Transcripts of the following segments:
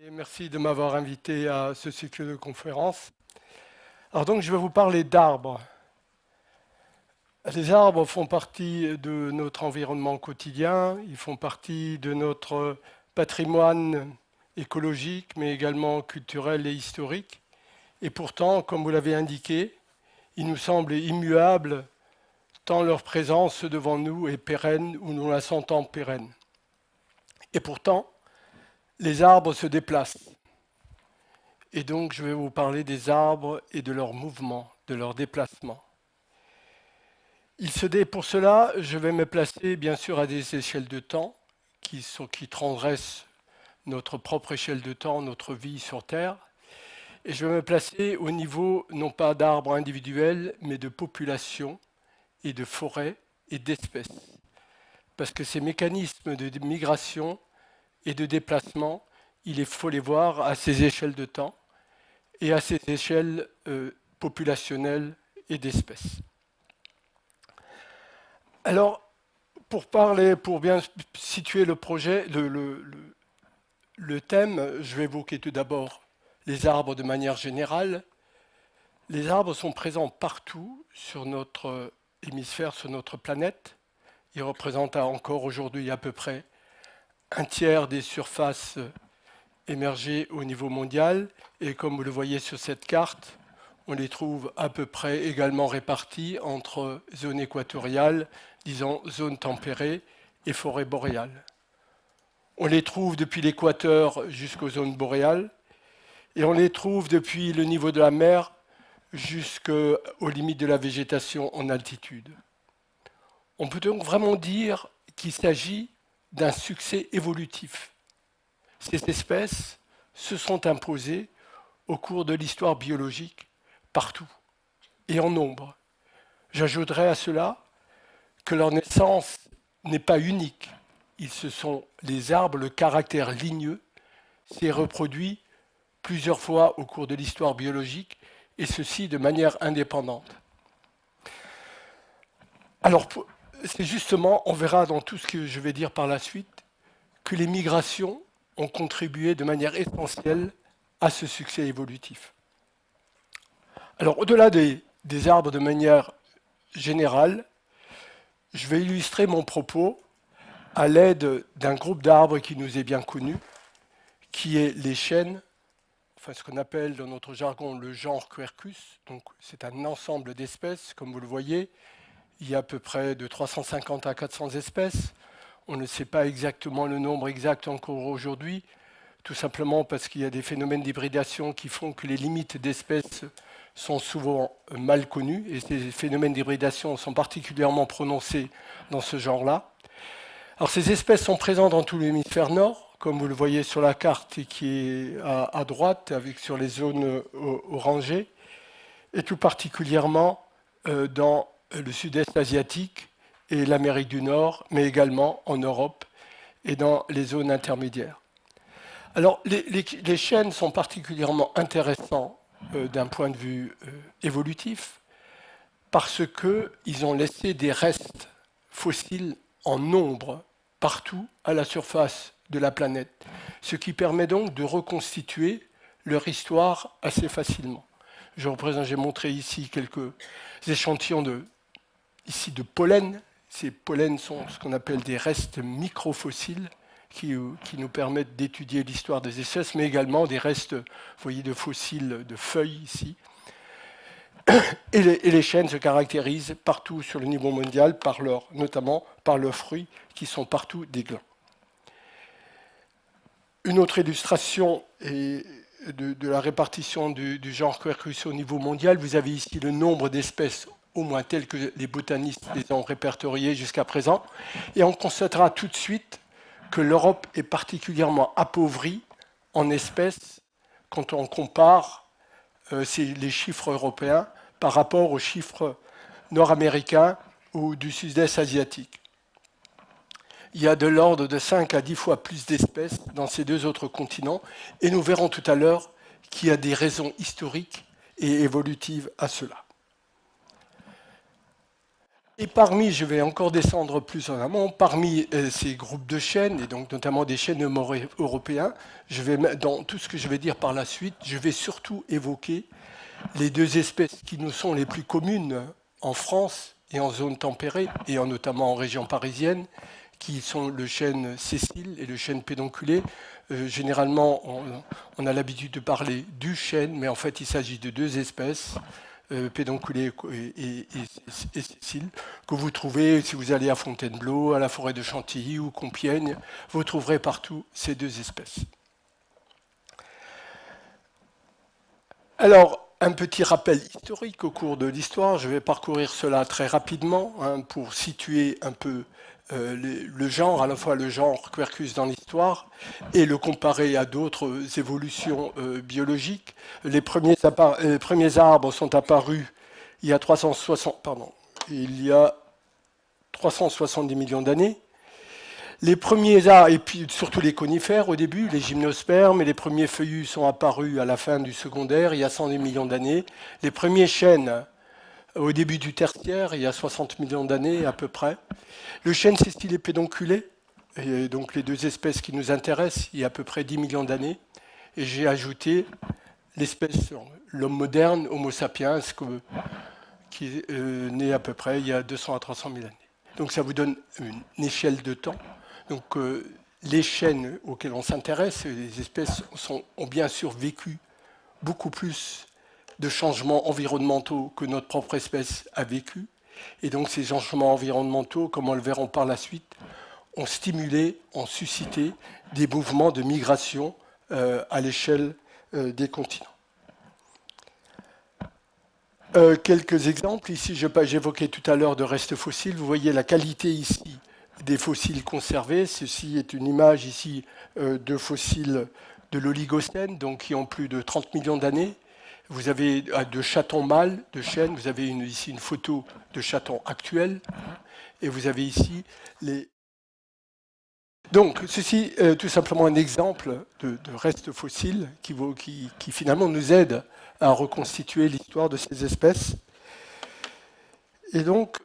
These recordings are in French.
Et merci de m'avoir invité à ce cycle de conférences. Alors donc, je vais vous parler d'arbres. Les arbres font partie de notre environnement quotidien, ils font partie de notre patrimoine écologique, mais également culturel et historique. Et pourtant, comme vous l'avez indiqué, il nous semble immuable tant leur présence devant nous est pérenne ou nous la sentons pérenne. Et pourtant, les arbres se déplacent. Et donc, je vais vous parler des arbres et de leur mouvement, de leur déplacement. Pour cela, je vais me placer bien sûr à des échelles de temps qui transgressent notre propre échelle de temps, notre vie sur Terre. Et je vais me placer au niveau non pas d'arbres individuels, mais de populations et de forêts et d'espèces. Parce que ces mécanismes de migration et de déplacement, il faut les voir à ces échelles de temps et à ces échelles populationnelles et d'espèces. Alors, pour bien situer le projet, le thème, je vais évoquer tout d'abord les arbres de manière générale. Les arbres sont présents partout sur notre hémisphère, sur notre planète. Ils représentent encore aujourd'hui à peu près un tiers des surfaces émergées au niveau mondial. Et comme vous le voyez sur cette carte, on les trouve à peu près également répartis entre zone équatoriale, disons zone tempérée et forêt boréale. On les trouve depuis l'équateur jusqu'aux zones boréales et on les trouve depuis le niveau de la mer jusqu'aux limites de la végétation en altitude. On peut donc vraiment dire qu'il s'agit d'un succès évolutif. Ces espèces se sont imposées au cours de l'histoire biologique partout et en nombre. J'ajouterai à cela que leur naissance n'est pas unique. Les arbres, le caractère ligneux s'est reproduit plusieurs fois au cours de l'histoire biologique et ceci de manière indépendante. Alors, c'est justement, on verra dans tout ce que je vais dire par la suite, que les migrations ont contribué de manière essentielle à ce succès évolutif. Alors, au-delà des arbres de manière générale, je vais illustrer mon propos à l'aide d'un groupe d'arbres qui nous est bien connu, qui est les chênes, enfin ce qu'on appelle dans notre jargon le genre Quercus. Donc c'est un ensemble d'espèces, comme vous le voyez. Il y a à peu près de 350 à 400 espèces. On ne sait pas exactement le nombre exact encore aujourd'hui, tout simplement parce qu'il y a des phénomènes d'hybridation qui font que les limites d'espèces sont souvent mal connues, et ces phénomènes d'hybridation sont particulièrement prononcés dans ce genre-là. Alors ces espèces sont présentes dans tout l'hémisphère nord, comme vous le voyez sur la carte et qui est à droite, sur les zones orangées, et tout particulièrement dans le sud-est asiatique et l'Amérique du Nord, mais également en Europe et dans les zones intermédiaires. Alors les chênes sont particulièrement intéressants d'un point de vue évolutif parce qu'ils ont laissé des restes fossiles en nombre partout à la surface de la planète, ce qui permet donc de reconstituer leur histoire assez facilement. J'ai montré ici quelques échantillons de pollen. Ces pollens sont ce qu'on appelle des restes microfossiles qui nous permettent d'étudier l'histoire des espèces, mais également des restes, vous voyez, de fossiles de feuilles ici. Et les chênes se caractérisent partout sur le niveau mondial, notamment par leurs fruits qui sont partout des glands. Une autre illustration est de la répartition du genre Quercus au niveau mondial. Vous avez ici le nombre d'espèces, au moins telles que les botanistes les ont répertoriées jusqu'à présent. Et on constatera tout de suite que l'Europe est particulièrement appauvrie en espèces quand on compare les chiffres européens par rapport aux chiffres nord-américains ou du sud-est asiatique. Il y a de l'ordre de 5 à 10 fois plus d'espèces dans ces deux autres continents, et nous verrons tout à l'heure qu'il y a des raisons historiques et évolutives à cela. Et parmi, je vais encore descendre plus en amont, parmi ces groupes de chaînes, et donc notamment des chaînes européens, dans tout ce que je vais dire par la suite, je vais surtout évoquer les deux espèces qui nous sont les plus communes en France et en zone tempérée, et notamment en région parisienne, qui sont le chêne sessile et le chêne pédonculé. Généralement, on a l'habitude de parler du chêne, mais en fait, il s'agit de deux espèces, pédonculé et sessile, que vous trouvez si vous allez à Fontainebleau, à la forêt de Chantilly ou Compiègne. Vous trouverez partout ces deux espèces. Alors, un petit rappel historique au cours de l'histoire. Je vais parcourir cela très rapidement pour situer un peu le genre, à la fois le genre Quercus dans l'histoire et le comparer à d'autres évolutions biologiques. Les premiers arbres sont apparus il y a 370 millions d'années. Les premiers arbres, et puis surtout les conifères au début, les gymnospermes, et les premiers feuillus sont apparus à la fin du secondaire, il y a 110 millions d'années. Les premiers chênes au début du tertiaire, il y a 60 millions d'années à peu près. Le chêne sessile et pédonculé, et donc les deux espèces qui nous intéressent, il y a à peu près 10 millions d'années. Et j'ai ajouté l'espèce, l'homme moderne, Homo sapiens, qui est né à peu près il y a 200 à 300 000 années. Donc ça vous donne une échelle de temps. Donc les chênes auxquels on s'intéresse, les espèces ont bien sûr vécu beaucoup plus de changements environnementaux que notre propre espèce a vécu. Et donc ces changements environnementaux, comme on le verra par la suite, ont stimulé, ont suscité des mouvements de migration à l'échelle des continents. Quelques exemples. Ici, j'évoquais tout à l'heure de restes fossiles. Vous voyez la qualité ici des fossiles conservés. Ceci est une image ici de fossiles de l'Oligocène, donc qui ont plus de 30 millions d'années. Vous avez de chatons mâles, de chênes. Vous avez ici une photo de chatons actuels. Et vous avez ici les... Donc, ceci est tout simplement un exemple de restes fossiles qui finalement nous aide à reconstituer l'histoire de ces espèces. Et donc,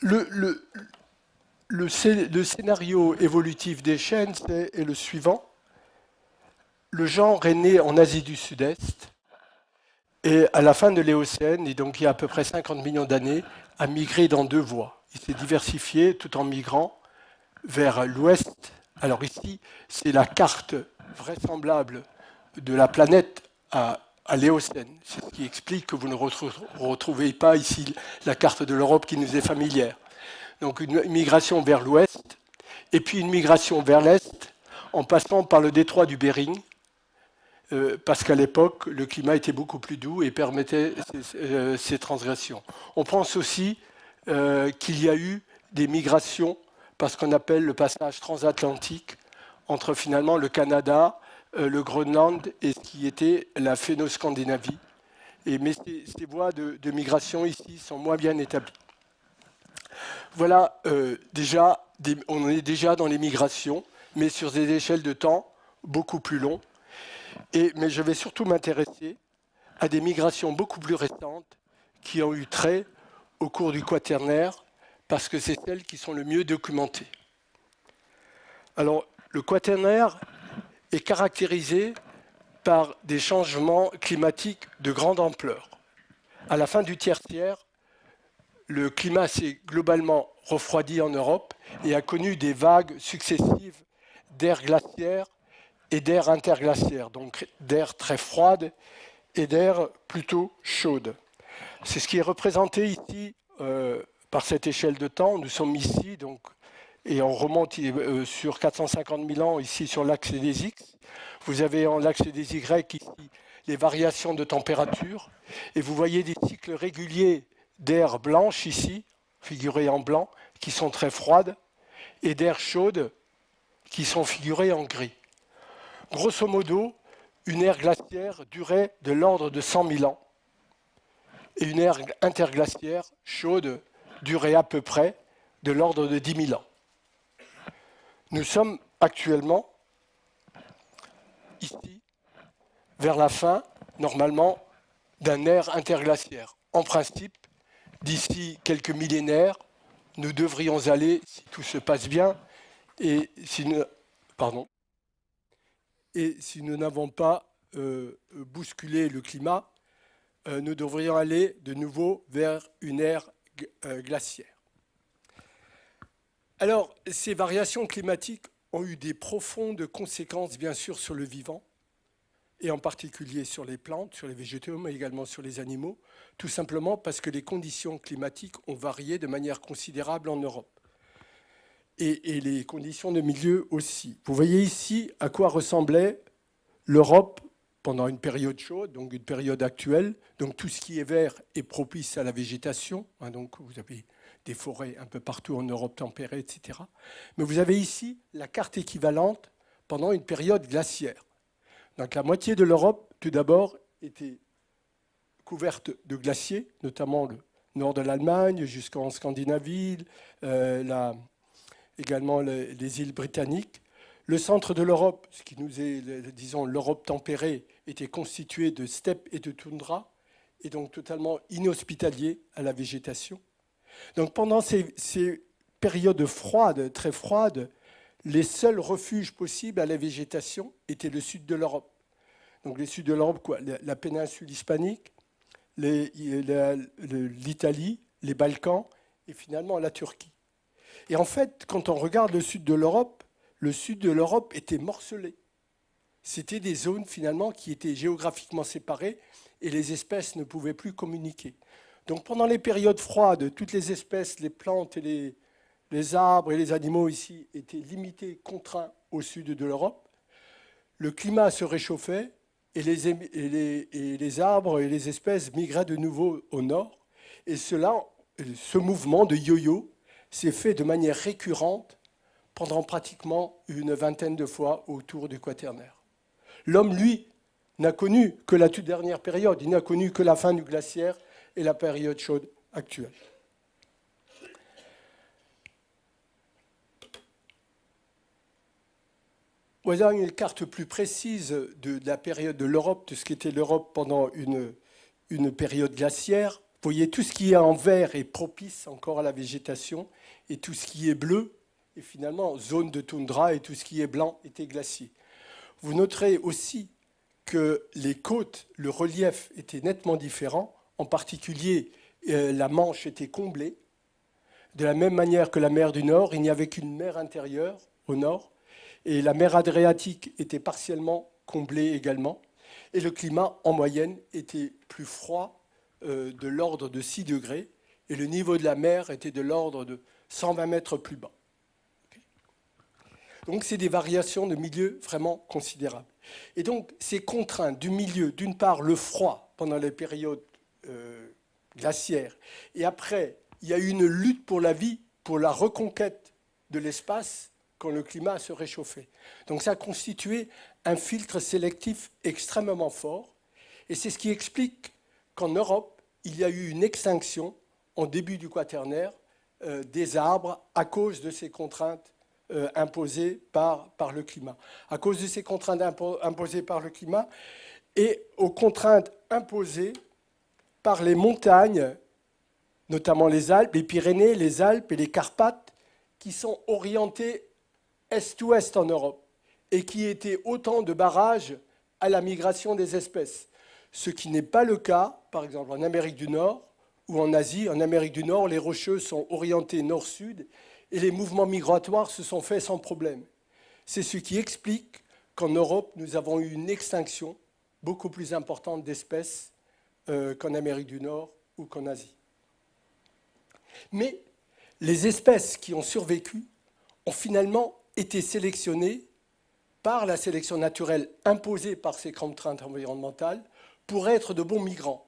le scénario évolutif des chênes est le suivant. Le genre est né en Asie du Sud-Est et à la fin de l'Éocène, et donc il y a à peu près 50 millions d'années, a migré dans deux voies. Il s'est diversifié tout en migrant vers l'ouest. Alors ici, c'est la carte vraisemblable de la planète à l'Éocène. C'est ce qui explique que vous ne retrouvez pas ici la carte de l'Europe qui nous est familière. Donc une migration vers l'ouest, et puis une migration vers l'est, en passant par le détroit du Bering, parce qu'à l'époque, le climat était beaucoup plus doux et permettait ces transgressions. On pense aussi qu'il y a eu des migrations par ce qu'on appelle le passage transatlantique entre finalement le Canada, le Groenland et ce qui était la Phéno-Scandinavie. Mais ces voies de migration ici sont moins bien établies. Voilà, on est déjà dans les migrations, mais sur des échelles de temps beaucoup plus longues. Mais je vais surtout m'intéresser à des migrations beaucoup plus récentes qui ont eu trait au cours du Quaternaire, parce que c'est celles qui sont le mieux documentées. Alors, le Quaternaire est caractérisé par des changements climatiques de grande ampleur. À la fin du Tertiaire, le climat s'est globalement refroidi en Europe et a connu des vagues successives d'air glaciaire et d'air interglaciaire, donc d'air très froide et d'air plutôt chaude. C'est ce qui est représenté ici par cette échelle de temps. Nous sommes ici, donc, et on remonte sur 450 000 ans, ici sur l'axe des X. Vous avez en l'axe des Y ici les variations de température, et vous voyez des cycles réguliers d'air blanche ici, figurées en blanc, qui sont très froides, et d'air chaude, qui sont figurées en gris. Grosso modo, une ère glaciaire durait de l'ordre de 100 000 ans, et une ère interglaciaire chaude durait à peu près de l'ordre de 10 000 ans. Nous sommes actuellement ici, vers la fin, normalement, d'un ère interglaciaire. En principe, d'ici quelques millénaires, nous devrions aller, si tout se passe bien, et si nous, pardon, et si nous n'avons pas bousculé le climat, nous devrions aller de nouveau vers une ère glaciaire. Alors, ces variations climatiques ont eu des profondes conséquences, bien sûr, sur le vivant, et en particulier sur les plantes, sur les végétaux, mais également sur les animaux, tout simplement parce que les conditions climatiques ont varié de manière considérable en Europe. Et les conditions de milieu aussi. Vous voyez ici à quoi ressemblait l'Europe pendant une période chaude, donc une période actuelle. Donc tout ce qui est vert est propice à la végétation. Donc vous avez des forêts un peu partout en Europe tempérée, etc. Mais vous avez ici la carte équivalente pendant une période glaciaire. Donc la moitié de l'Europe, tout d'abord, était couverte de glaciers, notamment le nord de l'Allemagne jusqu'en Scandinavie, également les îles britanniques. Le centre de l'Europe, ce qui nous est, disons, l'Europe tempérée, était constitué de steppes et de toundra, et donc totalement inhospitalier à la végétation. Donc pendant ces périodes froides, très froides, les seuls refuges possibles à la végétation étaient le sud de l'Europe. Donc le sud de l'Europe, quoi, la péninsule hispanique, l'Italie, les Balkans et finalement la Turquie. Et en fait, quand on regarde le sud de l'Europe était morcelé. C'était des zones finalement qui étaient géographiquement séparées et les espèces ne pouvaient plus communiquer. Donc pendant les périodes froides, toutes les espèces, les plantes et les arbres et les animaux ici étaient limités, contraints au sud de l'Europe. Le climat se réchauffait et les arbres et les espèces migraient de nouveau au nord. Et ce mouvement de yo-yo s'est fait de manière récurrente pendant pratiquement une vingtaine de fois autour du Quaternaire. L'homme, lui, n'a connu que la toute dernière période. Il n'a connu que la fin du glaciaire et la période chaude actuelle. Voilà une carte plus précise de la période de l'Europe, de ce qu'était l'Europe pendant une période glaciaire. Vous voyez, tout ce qui est en vert est propice encore à la végétation, et tout ce qui est bleu est finalement zone de toundra, et tout ce qui est blanc était glacier. Vous noterez aussi que les côtes, le relief était nettement différent. En particulier, la Manche était comblée. De la même manière que la mer du Nord, il n'y avait qu'une mer intérieure au nord. Et la mer Adriatique était partiellement comblée également. Et le climat, en moyenne, était plus froid, de l'ordre de 6 degrés. Et le niveau de la mer était de l'ordre de 120 mètres plus bas. Donc, c'est des variations de milieu vraiment considérables. Et donc, ces contraintes du milieu, d'une part, le froid pendant les périodes glaciaires, et après, il y a eu une lutte pour la vie, pour la reconquête de l'espace quand le climat se réchauffait. Donc, ça a constitué un filtre sélectif extrêmement fort, et c'est ce qui explique qu'en Europe, il y a eu une extinction, en début du Quaternaire, des arbres à cause de ces contraintes imposées par le climat. À cause de ces contraintes imposées par le climat et aux contraintes imposées par les montagnes, notamment les Alpes, les Pyrénées, les Alpes et les Carpates, qui sont orientées est-ouest en Europe et qui étaient autant de barrages à la migration des espèces. Ce qui n'est pas le cas, par exemple, en Amérique du Nord ou en Asie. En Amérique du Nord, les rocheuses sont orientées nord-sud et les mouvements migratoires se sont faits sans problème. C'est ce qui explique qu'en Europe, nous avons eu une extinction beaucoup plus importante d'espèces qu'en Amérique du Nord ou qu'en Asie. Mais les espèces qui ont survécu ont finalement été sélectionnées par la sélection naturelle imposée par ces contraintes environnementales pour être de bons migrants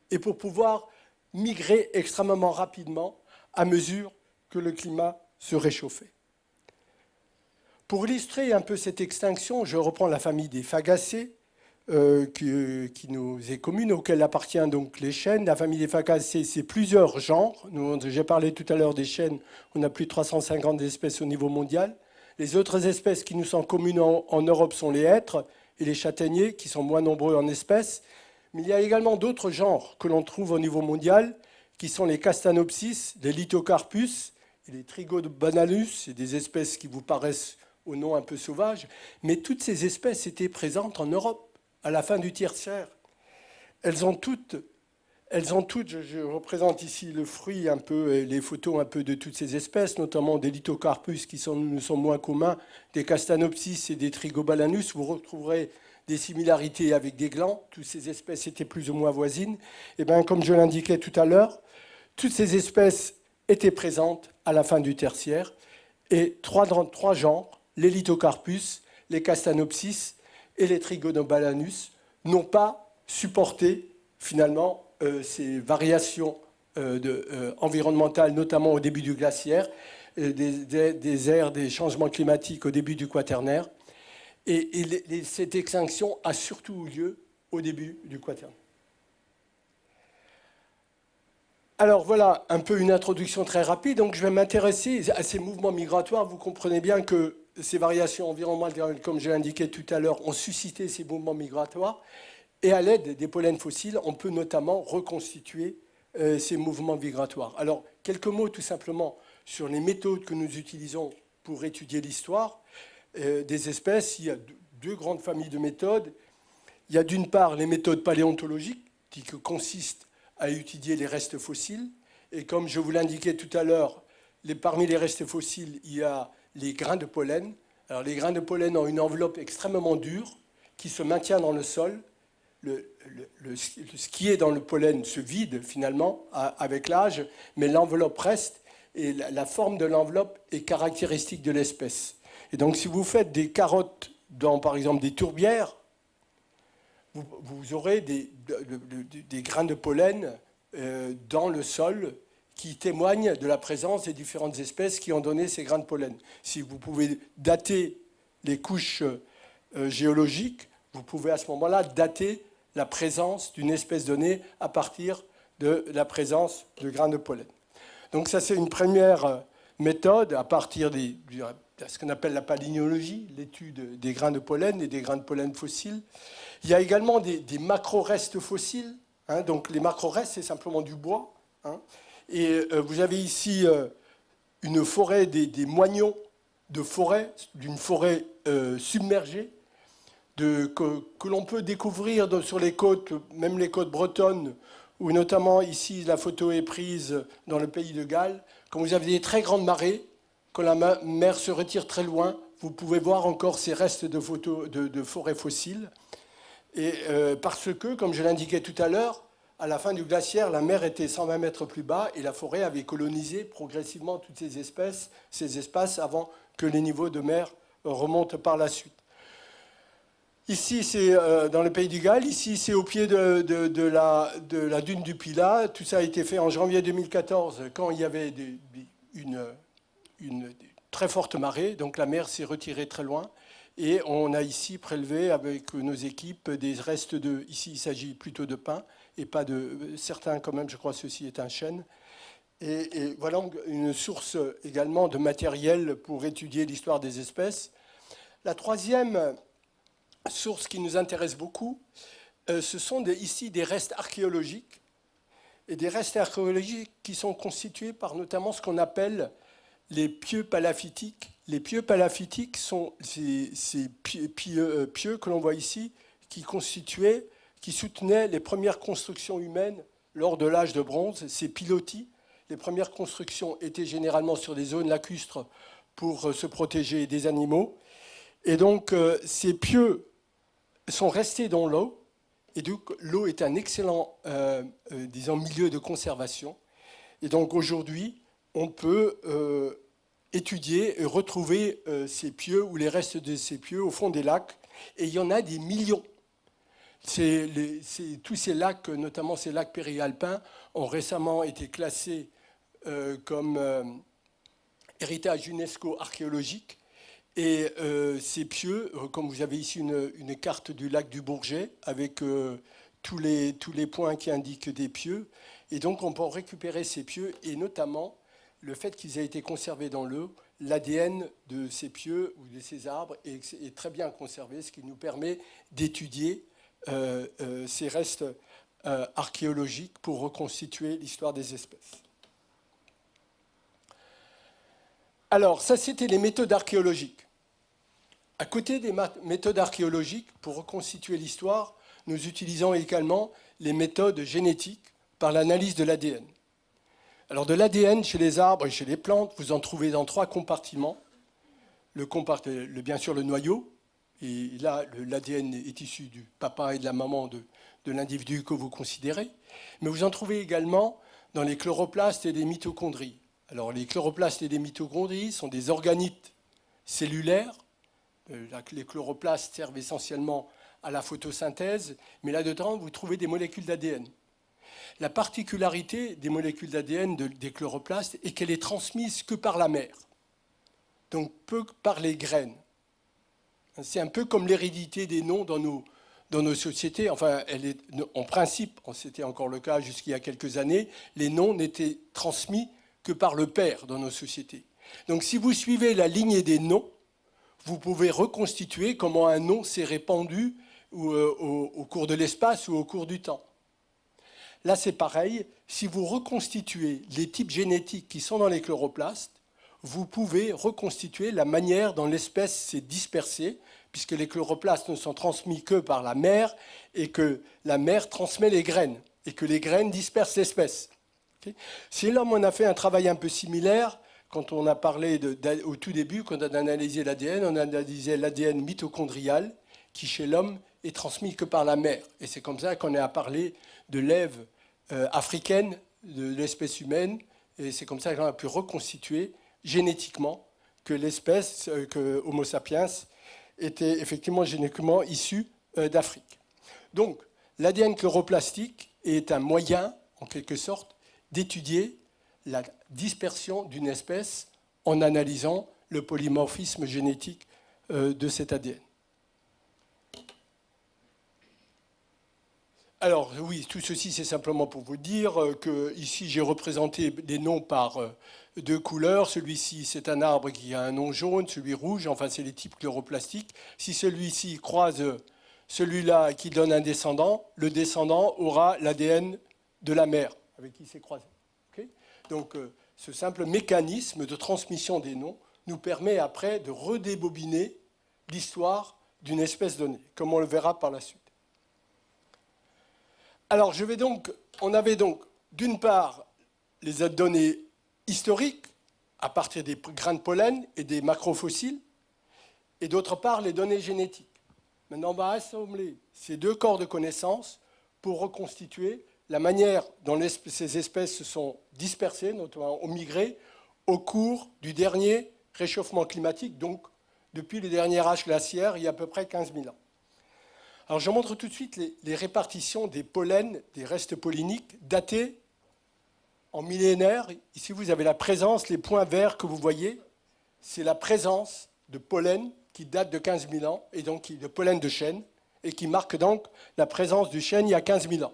et pour pouvoir migrer extrêmement rapidement à mesure que le climat se réchauffait. Pour illustrer un peu cette extinction, je reprends la famille des Fagacées, qui nous est commune, auquel appartient donc les chênes. La famille des Fagacées, c'est plusieurs genres. J'ai parlé tout à l'heure des chênes, on a plus de 350 espèces au niveau mondial. Les autres espèces qui nous sont communes en Europe sont les hêtres et les châtaigniers, qui sont moins nombreux en espèces. Mais il y a également d'autres genres que l'on trouve au niveau mondial, qui sont les Castanopsis, les Lithocarpus et les Trigobanalus, c'est des espèces qui vous paraissent au nom un peu sauvages, mais toutes ces espèces étaient présentes en Europe à la fin du Tertiaire. Elles ont toutes, je représente ici le fruit un peu, et les photos un peu de toutes ces espèces, notamment des Lithocarpus qui nous sont moins communs, des Castanopsis et des Trigobalanus. Vous retrouverez des similarités avec des glands. Toutes ces espèces étaient plus ou moins voisines. Et bien, comme je l'indiquais tout à l'heure, toutes ces espèces étaient présentes à la fin du Tertiaire. Et trois genres, les Lithocarpus, les Castanopsis et les Trigonobalanus, n'ont pas supporté finalement ces variations environnementales, notamment au début du glaciaire, des ères, des changements climatiques au début du Quaternaire. Et cette extinction a surtout eu lieu au début du Quaternaire. Alors voilà un peu une introduction très rapide. Donc je vais m'intéresser à ces mouvements migratoires. Vous comprenez bien que ces variations environnementales, comme j'ai indiqué tout à l'heure, ont suscité ces mouvements migratoires. Et à l'aide des pollens fossiles, on peut notamment reconstituer ces mouvements migratoires. Alors, quelques mots tout simplement sur les méthodes que nous utilisons pour étudier l'histoire des espèces. Il y a deux grandes familles de méthodes. Il y a d'une part les méthodes paléontologiques qui consistent à étudier les restes fossiles. Et comme je vous l'indiquais tout à l'heure, parmi les restes fossiles, il y a les grains de pollen. Alors, les grains de pollen ont une enveloppe extrêmement dure qui se maintient dans le sol. Ce qui est dans le pollen se vide finalement avec l'âge, mais l'enveloppe reste et la forme de l'enveloppe est caractéristique de l'espèce. Et donc si vous faites des carottes dans par exemple des tourbières, vous aurez des grains de pollen dans le sol qui témoignent de la présence des différentes espèces qui ont donné ces grains de pollen. Si vous pouvez dater les couches géologiques, vous pouvez à ce moment-là dater la présence d'une espèce donnée à partir de la présence de grains de pollen. Donc ça, c'est une première méthode à partir de ce qu'on appelle la palynologie, l'étude des grains de pollen et des grains de pollen fossiles. Il y a également des macro-restes fossiles. Hein, donc les macro-restes, c'est simplement du bois. Hein, et vous avez ici une forêt, des moignons de forêt, d'une forêt submergée, que l'on peut découvrir sur les côtes, même les côtes bretonnes, où notamment ici la photo est prise dans le pays de Galles. Quand vous avez des très grandes marées, quand la mer se retire très loin, vous pouvez voir encore ces restes de forêts fossiles. Et parce que, comme je l'indiquais tout à l'heure, à la fin du glaciaire, la mer était 120 mètres plus bas et la forêt avait colonisé progressivement toutes ces espaces avant que les niveaux de mer remontent par la suite. Ici, c'est dans le pays du Galles. Ici, c'est au pied de la dune du Pilat. Tout ça a été fait en janvier 2014, quand il y avait une très forte marée. Donc la mer s'est retirée très loin. Et on a ici prélevé avec nos équipes des restes de... Ici, il s'agit plutôt de pins et pas de... Certains, quand même, je crois, ceci est un chêne. Et voilà une source également de matériel pour étudier l'histoire des espèces. La troisième source qui nous intéresse beaucoup, ce sont ici des restes archéologiques, et des restes archéologiques qui sont constitués par notamment ce qu'on appelle les pieux palafitiques. Les pieux palafitiques sont ces pieux que l'on voit ici, qui soutenaient les premières constructions humaines lors de l'âge de bronze, ces pilotis. Les premières constructions étaient généralement sur des zones lacustres pour se protéger des animaux. Et donc, ces pieux sont restés dans l'eau, et donc l'eau est un excellent milieu de conservation. Et donc aujourd'hui, on peut étudier et retrouver ces pieux ou les restes de ces pieux au fond des lacs, et il y en a des millions. Tous ces lacs, notamment ces lacs périalpins, ont récemment été classés comme héritage UNESCO archéologique. Et ces pieux, comme vous avez ici une carte du lac du Bourget avec tous les points qui indiquent des pieux. Et donc on peut récupérer ces pieux et notamment le fait qu'ils aient été conservés dans l'eau, l'ADN de ces pieux ou de ces arbres est très bien conservé, ce qui nous permet d'étudier ces restes archéologiques pour reconstituer l'histoire des espèces. Alors, ça, c'était les méthodes archéologiques. À côté des méthodes archéologiques, pour reconstituer l'histoire, nous utilisons également les méthodes génétiques par l'analyse de l'ADN. Alors, de l'ADN chez les arbres et chez les plantes, vous en trouvez dans 3 compartiments. Bien sûr, le noyau. Et là, l'ADN est issu du papa et de la maman de l'individu que vous considérez. Mais vous en trouvez également dans les chloroplastes et les mitochondries. Alors, les chloroplastes et les mitochondries sont des organites cellulaires. Les chloroplastes servent essentiellement à la photosynthèse, mais là-dedans, vous trouvez des molécules d'ADN. La particularité des molécules d'ADN des chloroplastes est qu'elle est transmise que par la mère, donc peu par les graines. C'est un peu comme l'hérédité des noms dans nos sociétés. Enfin, en principe, c'était encore le cas jusqu'il y a quelques années, les noms n'étaient transmis que par le père dans nos sociétés. Donc si vous suivez la lignée des noms, vous pouvez reconstituer comment un nom s'est répandu au cours de l'espace ou au cours du temps. Là, c'est pareil. Si vous reconstituez les types génétiques qui sont dans les chloroplastes, vous pouvez reconstituer la manière dont l'espèce s'est dispersée, puisque les chloroplastes ne sont transmis que par la mère, et que la mère transmet les graines, et que les graines dispersent l'espèce. Okay. Si l'homme on a fait un travail un peu similaire, quand on a parlé au tout début, quand on a analysé l'ADN, on a analysé l'ADN mitochondrial, qui chez l'homme est transmis que par la mère. Et c'est comme ça qu'on a parlé de l'ève africaine, de l'espèce humaine, et c'est comme ça qu'on a pu reconstituer génétiquement que l'espèce, que Homo sapiens, était effectivement génétiquement issu d'Afrique. Donc, l'ADN chloroplastique est un moyen, en quelque sorte, d'étudier la dispersion d'une espèce en analysant le polymorphisme génétique de cet ADN. Alors oui, tout ceci c'est simplement pour vous dire que ici j'ai représenté des noms par 2 couleurs. Celui-ci c'est un arbre qui a un nom jaune, celui rouge, enfin c'est les types chloroplastiques. Si celui-ci croise celui-là qui donne un descendant, le descendant aura l'ADN de la mère avec qui c'est croisé. Okay. Donc ce simple mécanisme de transmission des noms nous permet après de redébobiner l'histoire d'une espèce donnée, comme on le verra par la suite. Alors, on avait donc, d'une part, les données historiques, à partir des grains de pollen et des macrofossiles, et d'autre part, les données génétiques. Maintenant, on va assembler ces 2 corps de connaissances pour reconstituer la manière dont ces espèces se sont dispersées, notamment ont migré, au cours du dernier réchauffement climatique, donc depuis le dernier âge glaciaire, il y a à peu près 15 000 ans. Alors, je montre tout de suite les répartitions des pollens, des restes polliniques datés en millénaires. Ici, vous avez la présence, les points verts que vous voyez, c'est la présence de pollen qui date de 15 000 ans, et donc de pollen de chêne, et qui marque donc la présence du chêne il y a 15 000 ans.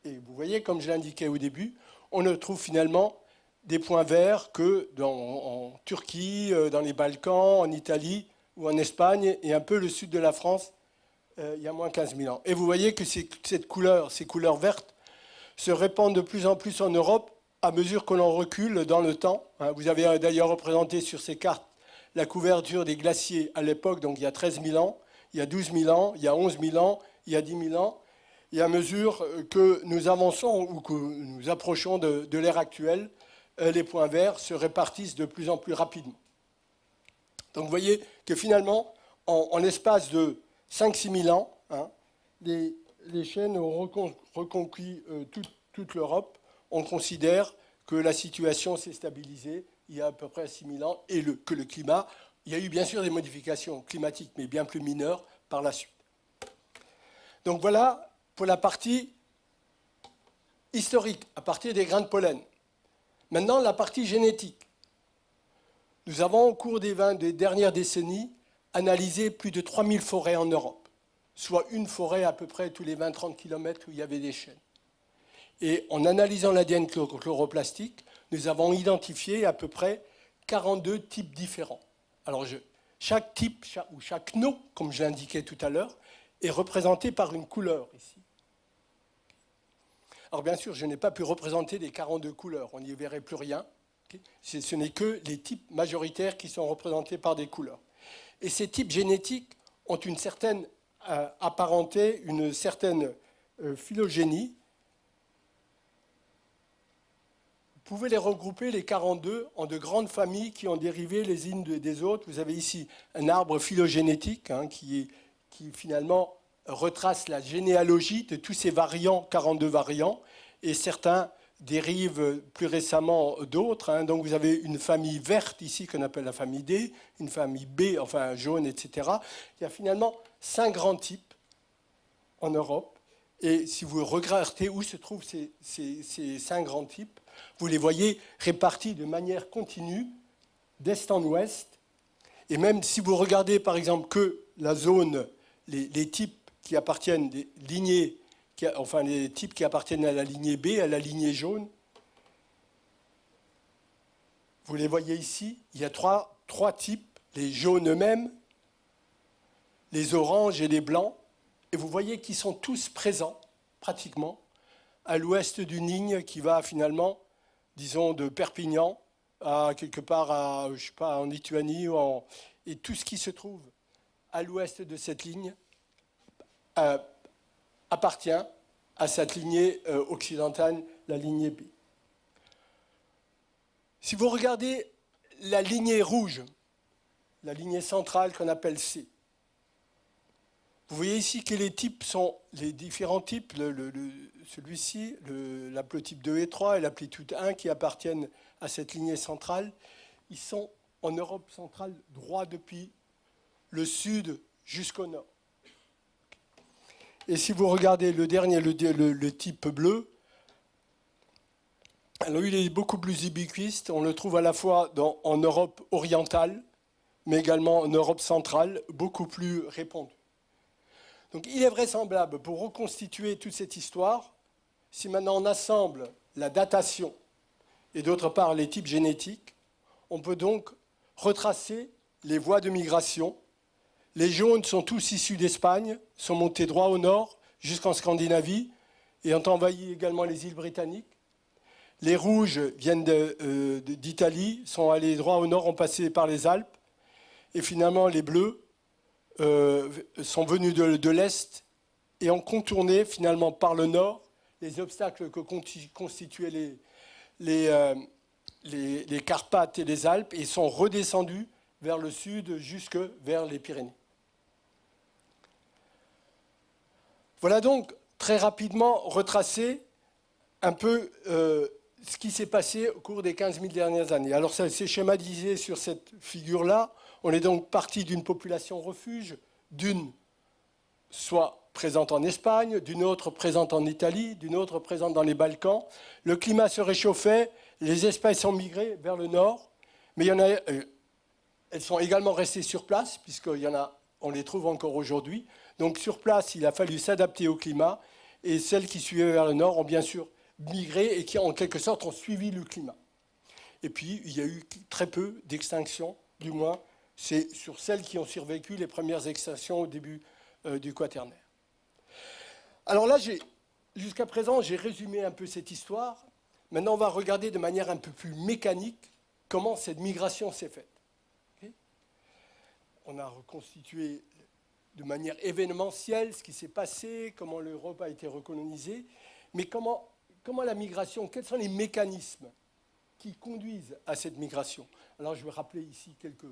Et vous voyez, comme je l'indiquais au début, on ne trouve finalement des points verts que en Turquie, dans les Balkans, en Italie ou en Espagne, et un peu le sud de la France, il y a moins 15 000 ans. Et vous voyez que ces couleurs vertes, se répandent de plus en plus en Europe à mesure que l'on recule dans le temps. Vous avez d'ailleurs représenté sur ces cartes la couverture des glaciers à l'époque, donc il y a 13 000 ans, il y a 12 000 ans, il y a 11 000 ans, il y a 10 000 ans. Et à mesure que nous avançons ou que nous approchons de l'ère actuelle, les points verts se répartissent de plus en plus rapidement. Donc vous voyez que finalement, en l'espace de 5-6 000 ans, les chênes ont reconquis toute l'Europe. On considère que la situation s'est stabilisée il y a à peu près 6 000 ans et que le climat, il y a eu bien sûr des modifications climatiques, mais bien plus mineures par la suite. Donc voilà pour la partie historique, à partir des grains de pollen. Maintenant, la partie génétique. Nous avons, au cours des dernières décennies, analysé plus de 3000 forêts en Europe, soit une forêt à peu près tous les 20-30 km où il y avait des chênes. Et en analysant l'ADN chloroplastique, nous avons identifié à peu près 42 types différents. Alors, chaque type, ou chaque nom, comme je l'indiquais tout à l'heure, est représenté par une couleur ici. Alors bien sûr, je n'ai pas pu représenter les 42 couleurs, on n'y verrait plus rien. Okay. Ce n'est que les types majoritaires qui sont représentés par des couleurs. Et ces types génétiques ont une certaine apparenté, une certaine phylogénie. Vous pouvez les regrouper, les 42, en de grandes familles qui ont dérivé les unes des autres. Vous avez ici un arbre phylogénétique qui finalement retrace la généalogie de tous ces variants, 42 variants, et certains dérivent plus récemment d'autres. Donc vous avez une famille verte ici qu'on appelle la famille D, une famille B, enfin jaune, etc. Il y a finalement 5 grands types en Europe. Et si vous regardez où se trouvent ces 5 grands types, vous les voyez répartis de manière continue, d'est en ouest. Et même si vous regardez par exemple que la zone, les types qui appartiennent des lignées, enfin les types qui appartiennent à la lignée B, à la lignée jaune, vous les voyez ici, il y a trois types, les jaunes eux-mêmes, les oranges et les blancs, et vous voyez qu'ils sont tous présents, pratiquement, à l'ouest d'une ligne qui va finalement, disons, de Perpignan à quelque part je sais pas, en Lituanie, et tout ce qui se trouve à l'ouest de cette ligne appartient à cette lignée occidentale, la lignée B. Si vous regardez la lignée rouge, la lignée centrale qu'on appelle C, vous voyez ici que les types sont les différents types, celui-ci, l'haplotype 2 et 3 et l'amplitude 1 qui appartiennent à cette lignée centrale. Ils sont en Europe centrale droit depuis le sud jusqu'au nord. Et si vous regardez le dernier, le type bleu, alors il est beaucoup plus ubiquiste. On le trouve à la fois en Europe orientale, mais également en Europe centrale, beaucoup plus répandu. Donc il est vraisemblable, pour reconstituer toute cette histoire, si maintenant on assemble la datation et d'autre part les types génétiques, on peut donc retracer les voies de migration. Les jaunes sont tous issus d'Espagne, sont montés droit au nord jusqu'en Scandinavie et ont envahi également les îles britanniques. Les rouges viennent d'Italie, sont allés droit au nord, ont passé par les Alpes. Et finalement, les bleus sont venus de l'Est et ont contourné finalement par le nord les obstacles que constituaient les Carpates et les Alpes et sont redescendus vers le sud jusque vers les Pyrénées. Voilà donc très rapidement retracé un peu ce qui s'est passé au cours des 15 000 dernières années. Alors ça s'est schématisé sur cette figure-là. On est donc parti d'une population refuge, d'une soit présente en Espagne, d'une autre présente en Italie, d'une autre présente dans les Balkans. Le climat se réchauffait, les espèces ont migré vers le nord, mais il y en a, elles sont également restées sur place, puisqu'on les trouve encore aujourd'hui. Donc sur place, il a fallu s'adapter au climat, et celles qui suivaient vers le nord ont bien sûr migré et qui, en quelque sorte, ont suivi le climat. Et puis, il y a eu très peu d'extinctions, du moins, c'est sur celles qui ont survécu les premières extinctions au début du Quaternaire. Alors là, jusqu'à présent, j'ai résumé un peu cette histoire. Maintenant, on va regarder de manière un peu plus mécanique comment cette migration s'est faite. Okay. On a reconstitué de manière événementielle ce qui s'est passé, comment l'Europe a été recolonisée, mais comment la migration, quels sont les mécanismes qui conduisent à cette migration? Alors je vais rappeler ici quelques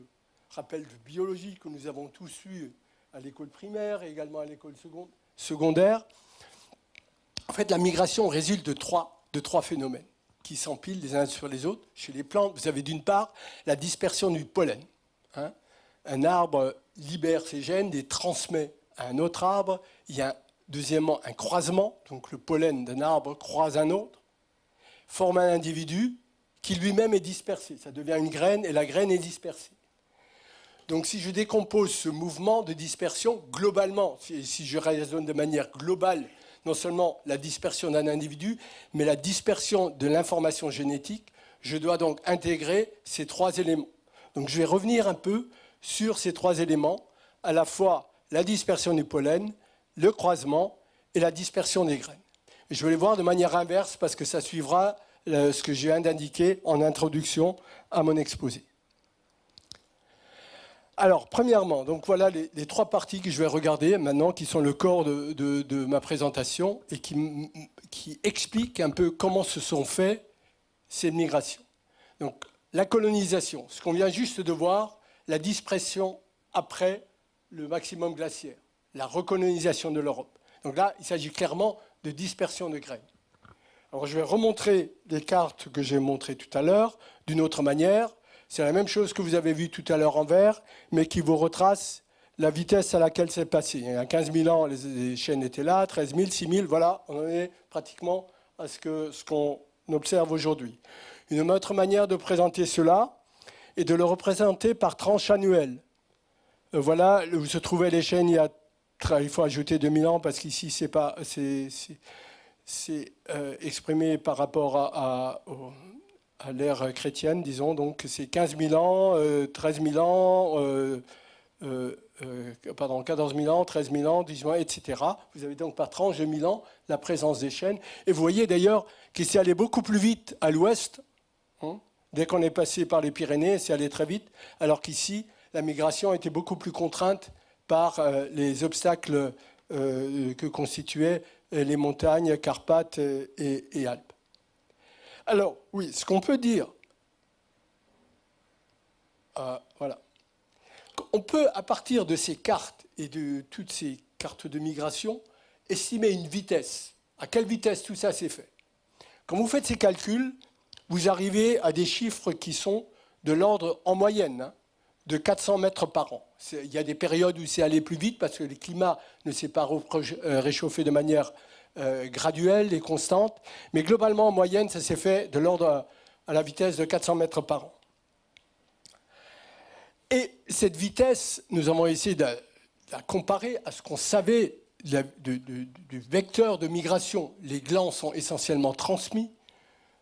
rappels de biologie que nous avons tous eus à l'école primaire et également à l'école secondaire. En fait, la migration résulte de trois phénomènes qui s'empilent les uns sur les autres. Chez les plantes, vous avez d'une part la dispersion du pollen. Un arbre libère ses gènes, les transmet à un autre arbre. Il y a deuxièmement un croisement, donc le pollen d'un arbre croise un autre, forme un individu qui lui-même est dispersé. Ça devient une graine et la graine est dispersée. Donc si je décompose ce mouvement de dispersion globalement, si je raisonne de manière globale, non seulement la dispersion d'un individu, mais la dispersion de l'information génétique, je dois donc intégrer ces trois éléments. Donc je vais revenir un peu sur ces trois éléments, à la fois la dispersion du pollen, le croisement et la dispersion des graines. Et je vais les voir de manière inverse parce que ça suivra ce que je viens d'indiquer en introduction à mon exposé. Alors, premièrement, donc voilà les trois parties que je vais regarder maintenant, qui sont le corps de ma présentation et qui expliquent un peu comment se sont faites ces migrations. Donc, la colonisation, ce qu'on vient juste de voir, la dispersion après le maximum glaciaire, la recolonisation de l'Europe. Donc là, il s'agit clairement de dispersion de graines. Alors, je vais remontrer les cartes que j'ai montrées tout à l'heure d'une autre manière. C'est la même chose que vous avez vu tout à l'heure en vert, mais qui vous retrace la vitesse à laquelle c'est passé. Il y a 15 000 ans, les chaînes étaient là, 13 000, 6 000, voilà, on en est pratiquement à ce qu'on observe aujourd'hui. Une autre manière de présenter cela est de le représenter par tranche annuelle. Voilà où se trouvaient les chaînes il faut ajouter 2000 ans parce qu'ici c'est exprimé par rapport à l'ère chrétienne, disons, donc c'est 15 000 ans, 13 000 ans, 14 000 ans, 13 000 ans, 18 000 ans, etc. Vous avez donc par tranche de 1000 ans la présence des chaînes. Et vous voyez d'ailleurs qu'il s'est allé beaucoup plus vite à l'ouest. Dès qu'on est passé par les Pyrénées, c'est allé très vite, alors qu'ici, la migration était beaucoup plus contrainte par les obstacles que constituaient les montagnes, Carpates et Alpes. Alors, oui, ce qu'on peut dire, voilà. On peut, à partir de ces cartes et de toutes ces cartes de migration, estimer une vitesse. À quelle vitesse tout ça s'est fait? Quand vous faites ces calculs, vous arrivez à des chiffres qui sont de l'ordre, en moyenne, de 400 mètres par an. Il y a des périodes où c'est allé plus vite parce que le climat ne s'est pas réchauffé de manière graduelle et constante. Mais globalement, en moyenne, ça s'est fait de l'ordre à la vitesse de 400 mètres par an. Et cette vitesse, nous avons essayé de la comparer à ce qu'on savait du vecteur de migration. Les glands sont essentiellement transmis,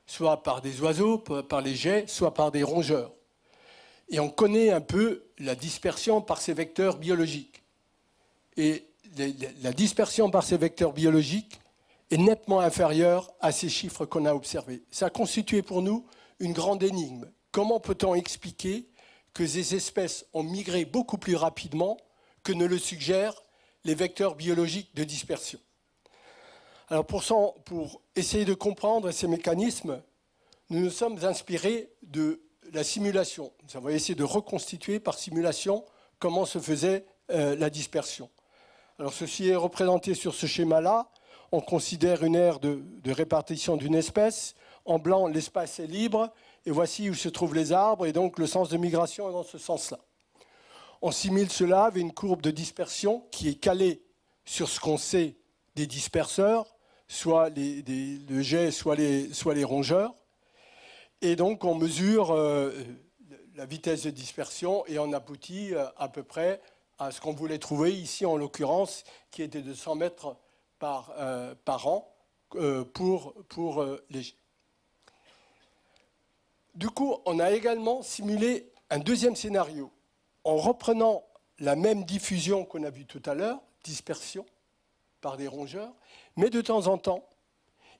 soit par des oiseaux, par les jets, soit par des rongeurs. Et on connaît un peu la dispersion par ces vecteurs biologiques. Et la dispersion par ces vecteurs biologiques est nettement inférieure à ces chiffres qu'on a observés. Ça a constitué pour nous une grande énigme. Comment peut-on expliquer que ces espèces ont migré beaucoup plus rapidement que ne le suggèrent les vecteurs biologiques de dispersion? Alors pour essayer de comprendre ces mécanismes, nous nous sommes inspirés de la simulation. Nous avons essayé de reconstituer par simulation comment se faisait la dispersion. Alors ceci est représenté sur ce schéma-là. On considère une aire de répartition d'une espèce. En blanc, l'espace est libre. Et voici où se trouvent les arbres. Et donc le sens de migration est dans ce sens-là. On simule cela avec une courbe de dispersion qui est calée sur ce qu'on sait des disperseurs, soit le jet, soit les rongeurs. Et donc, on mesure la vitesse de dispersion et on aboutit à peu près à ce qu'on voulait trouver ici, en l'occurrence, qui était de 100 mètres par an pour les jets. Du coup, on a également simulé un deuxième scénario en reprenant la même diffusion qu'on a vue tout à l'heure, dispersion par des rongeurs, mais de temps en temps,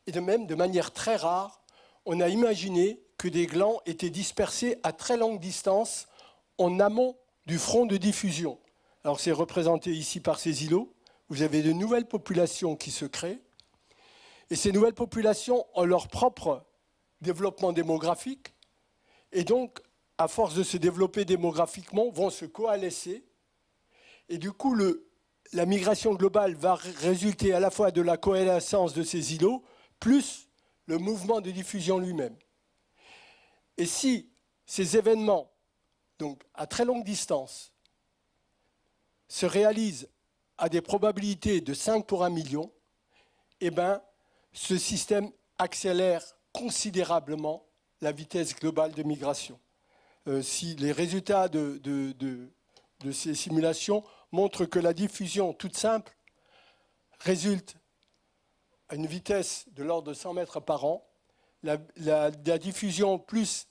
et même de manière très rare, on a imaginé que des glands étaient dispersés à très longue distance en amont du front de diffusion. Alors c'est représenté ici par ces îlots. Vous avez de nouvelles populations qui se créent. Et ces nouvelles populations ont leur propre développement démographique. Et donc, à force de se développer démographiquement, vont se coalescer. Et du coup, la migration globale va résulter à la fois de la coalescence de ces îlots, plus le mouvement de diffusion lui-même. Et si ces événements, donc à très longue distance, se réalisent à des probabilités de 5 pour 1 million, eh bien, ce système accélère considérablement la vitesse globale de migration. Si les résultats de ces simulations montrent que la diffusion toute simple résulte à une vitesse de l'ordre de 100 mètres par an, la diffusion plus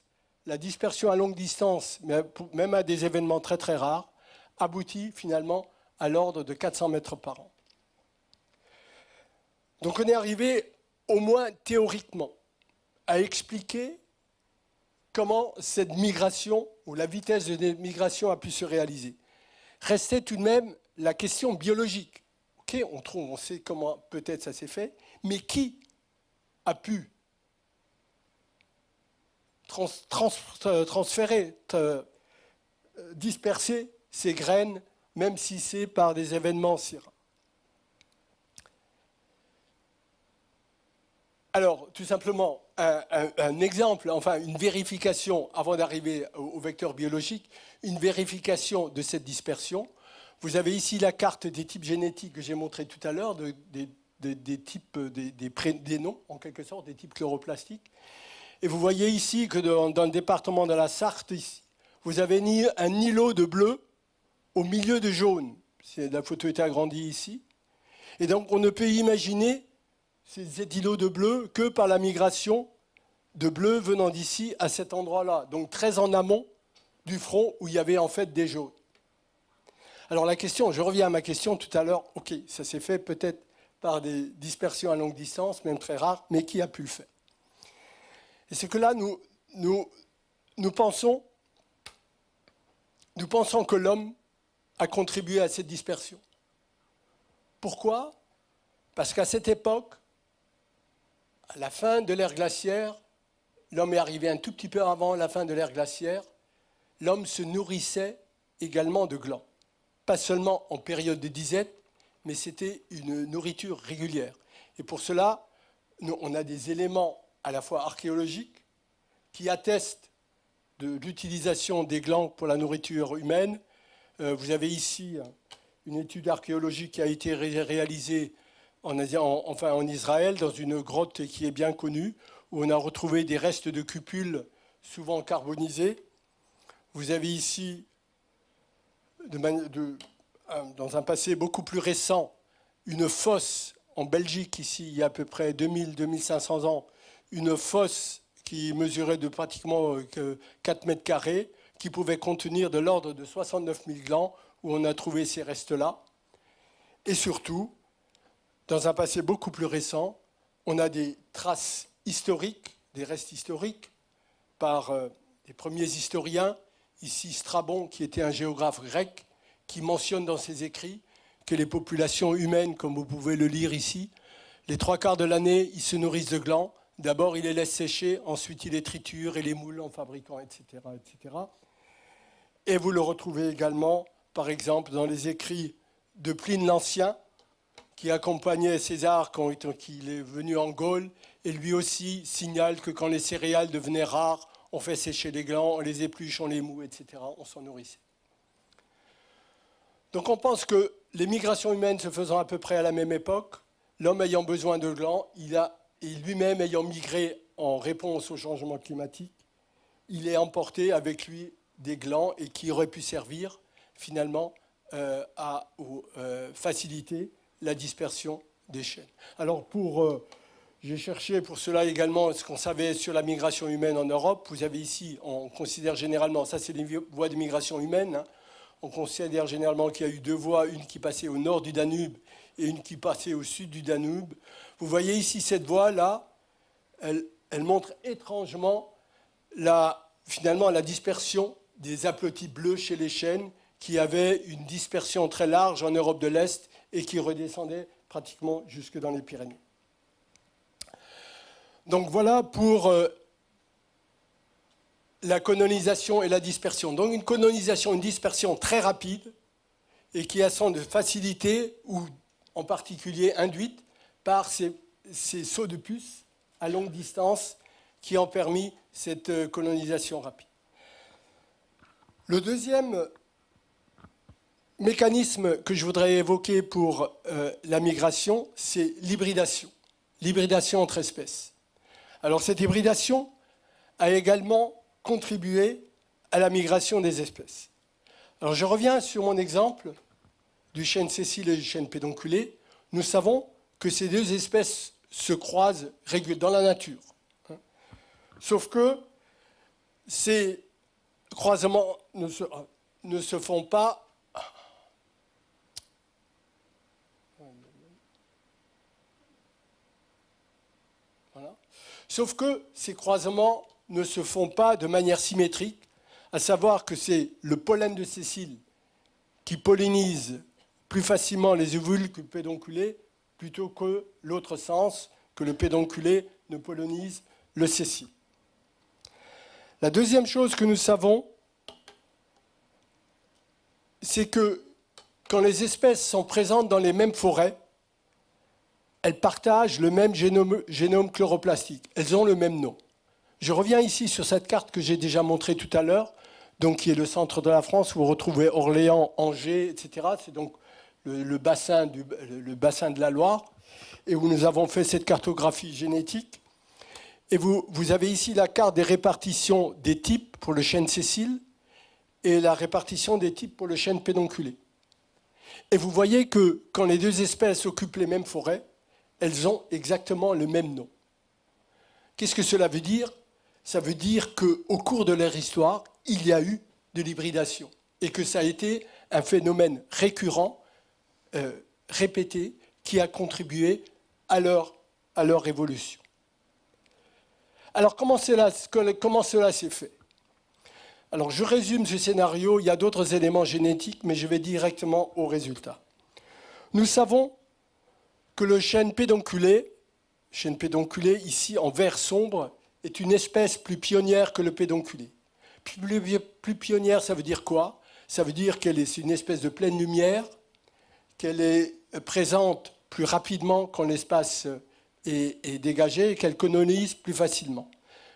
la dispersion à longue distance, mais même à des événements très très rares, aboutit finalement à l'ordre de 400 mètres par an. Donc on est arrivé au moins théoriquement, à expliquer comment cette migration, ou la vitesse de migration a pu se réaliser. Restait tout de même la question biologique. Okay, on sait comment peut-être ça s'est fait, mais qui a pu transférer, disperser ces graines, même si c'est par des événements si rares. Alors, tout simplement, un exemple, enfin une vérification, avant d'arriver au vecteur biologique, une vérification de cette dispersion. Vous avez ici la carte des types génétiques que j'ai montré tout à l'heure, des noms, en quelque sorte, des types chloroplastiques. Et vous voyez ici que dans le département de la Sarthe, ici, vous avez un îlot de bleu au milieu de jaune. La photo est agrandie ici. Et donc, on ne peut imaginer cet îlot de bleu que par la migration de bleu venant d'ici à cet endroit-là. Donc, très en amont du front où il y avait en fait des jaunes. Alors, la question, je reviens à ma question tout à l'heure. OK, ça s'est fait peut-être par des dispersions à longue distance, même très rares, mais qui a pu le faire? Et c'est que là, nous pensons que l'homme a contribué à cette dispersion. Pourquoi? Parce qu'à cette époque, à la fin de l'ère glaciaire, l'homme est arrivé un tout petit peu avant la fin de l'ère glaciaire, l'homme se nourrissait également de glands. Pas seulement en période de disette, mais c'était une nourriture régulière. Et pour cela, on a des éléments à la fois archéologiques qui attestent de l'utilisation des glands pour la nourriture humaine. Vous avez ici une étude archéologique qui a été réalisée en Israël, dans une grotte qui est bien connue, où on a retrouvé des restes de cupules souvent carbonisés. Vous avez ici, dans un passé beaucoup plus récent, une fosse en Belgique, ici, il y a à peu près 2000-2500 ans, une fosse qui mesurait de pratiquement 4 mètres carrés, qui pouvait contenir de l'ordre de 69 000 glands, où on a trouvé ces restes-là. Et surtout, dans un passé beaucoup plus récent, on a des traces historiques, des restes historiques, par les premiers historiens, ici Strabon, qui était un géographe grec, qui mentionne dans ses écrits que les populations humaines, comme vous pouvez le lire ici, les 3/4 de l'année, ils se nourrissent de glands. D'abord, ils les laissent sécher, ensuite ils les triturent et les moulent en fabriquant, etc., etc. Et vous le retrouvez également, par exemple, dans les écrits de Pline l'Ancien, qui accompagnait César quand il est venu en Gaule, et lui aussi signale que quand les céréales devenaient rares, on fait sécher les glands, on les épluche, on les moue, etc. On s'en nourrissait. Donc on pense que les migrations humaines se faisant à peu près à la même époque, l'homme ayant besoin de glands, et lui-même ayant migré en réponse au changement climatique, il est emporté avec lui des glands et qui auraient pu servir finalement à faciliter la dispersion des chênes. Alors j'ai cherché pour cela également ce qu'on savait sur la migration humaine en Europe. Vous avez ici, on considère généralement, ça c'est les voies de migration humaine, hein. On considère généralement qu'il y a eu 2 voies, une qui passait au nord du Danube et une qui passait au sud du Danube. Vous voyez ici cette voie-là, elle montre étrangement finalement la dispersion des haplotypes bleus chez les chênes qui avaient une dispersion très large en Europe de l'Est et qui redescendaient pratiquement jusque dans les Pyrénées. Donc voilà pour la colonisation et la dispersion. Donc une colonisation, une dispersion très rapide et qui a son facilité, ou en particulier induite par ces sauts de puce à longue distance qui ont permis cette colonisation rapide. Le deuxième mécanisme que je voudrais évoquer pour la migration, c'est l'hybridation. L'hybridation entre espèces. Alors cette hybridation a également contribué à la migration des espèces. Alors je reviens sur mon exemple du chêne sessile et du chêne pédonculé. Nous savons que ces 2 espèces se croisent régulièrement dans la nature. Sauf que ces croisements ne se font pas Sauf que ces croisements ne se font pas de manière symétrique, à savoir que c'est le pollen de sésile qui pollinise plus facilement les ovules que le pédonculé, plutôt que l'autre sens, que le pédonculé ne pollinise le sésile. La deuxième chose que nous savons, c'est que quand les espèces sont présentes dans les mêmes forêts, elles partagent le même génome chloroplastique. Elles ont le même nom. Je reviens ici sur cette carte que j'ai déjà montrée tout à l'heure, donc qui est le centre de la France, où vous retrouvez Orléans, Angers, etc. C'est donc le bassin de la Loire, et où nous avons fait cette cartographie génétique. Et vous avez ici la carte des répartitions des types pour le chêne sésile et la répartition des types pour le chêne pédonculé. Et vous voyez que quand les deux espèces occupent les mêmes forêts, elles ont exactement le même nom. Qu'est-ce que cela veut dire? Ça veut dire qu'au cours de leur histoire, il y a eu de l'hybridation et que ça a été un phénomène récurrent, répété, qui a contribué à leur évolution. Alors comment cela s'est fait? Alors je résume ce scénario, il y a d'autres éléments génétiques, mais je vais directement au résultat. Nous savons que le chêne pédonculé, ici en vert sombre, est une espèce plus pionnière que le pédonculé. Plus pionnière, ça veut dire quoi? Ça veut dire qu'elle est une espèce de pleine lumière, qu'elle est présente plus rapidement quand l'espace est dégagé et qu'elle colonise plus facilement.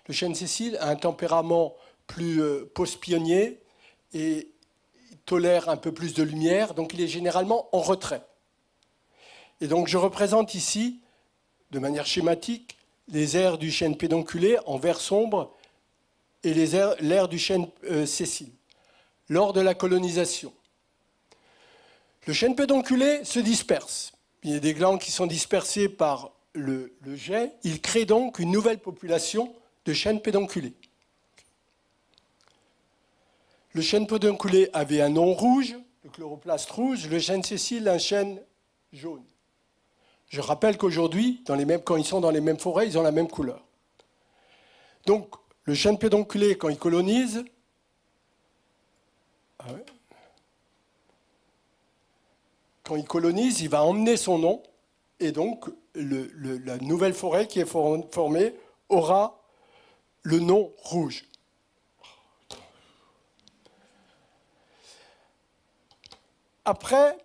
Le chêne sésile a un tempérament plus post-pionnier et tolère un peu plus de lumière, donc il est généralement en retrait. Et donc je représente ici, de manière schématique, les aires du chêne pédonculé en vert sombre et l'aire du chêne sésile. Lors de la colonisation, le chêne pédonculé se disperse. Il y a des glands qui sont dispersés par le jet. Il crée donc une nouvelle population de chêne pédonculé. Le chêne pédonculé avait un nom rouge, le chloroplaste rouge, le chêne sésile un chêne jaune. Je rappelle qu'aujourd'hui, quand ils sont dans les mêmes forêts, ils ont la même couleur. Donc, le chêne pédonculé, quand il colonise, il va emmener son nom, et donc la nouvelle forêt qui est formée aura le nom rouge. Après,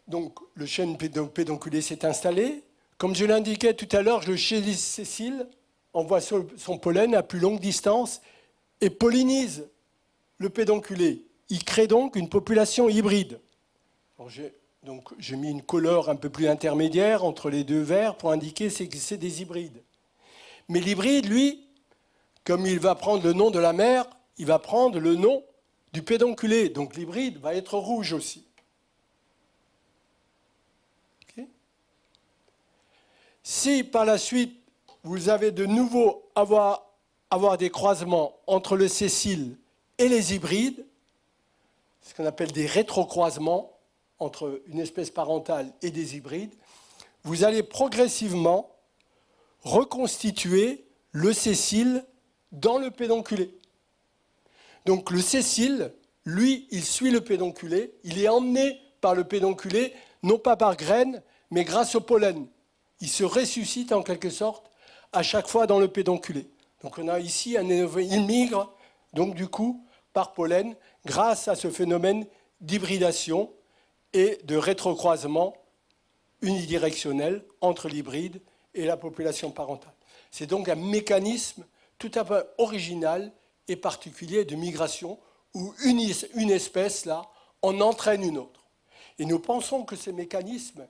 donc, le chêne pédonculé s'est installé. Comme je l'indiquais tout à l'heure, le chêne sésile envoie son pollen à plus longue distance et pollinise le pédonculé. Il crée donc une population hybride. J'ai mis une couleur un peu plus intermédiaire entre les deux verts pour indiquer que c'est des hybrides. Mais l'hybride, lui, comme il va prendre le nom de la mère, il va prendre le nom du pédonculé. Donc l'hybride va être rouge aussi. Si par la suite, vous avez de nouveau avoir des croisements entre le sésile et les hybrides, ce qu'on appelle des rétrocroisements entre une espèce parentale et des hybrides, vous allez progressivement reconstituer le sésile dans le pédonculé. Donc le sésile, lui, il suit le pédonculé, il est emmené par le pédonculé, non pas par graines, mais grâce au pollen. Il se ressuscite en quelque sorte à chaque fois dans le pédonculé. Donc on a ici il migre, donc du coup, par pollen, grâce à ce phénomène d'hybridation et de rétrocroisement unidirectionnel entre l'hybride et la population parentale. C'est donc un mécanisme tout à fait original et particulier de migration où une espèce là en entraîne une autre. Et nous pensons que ce mécanisme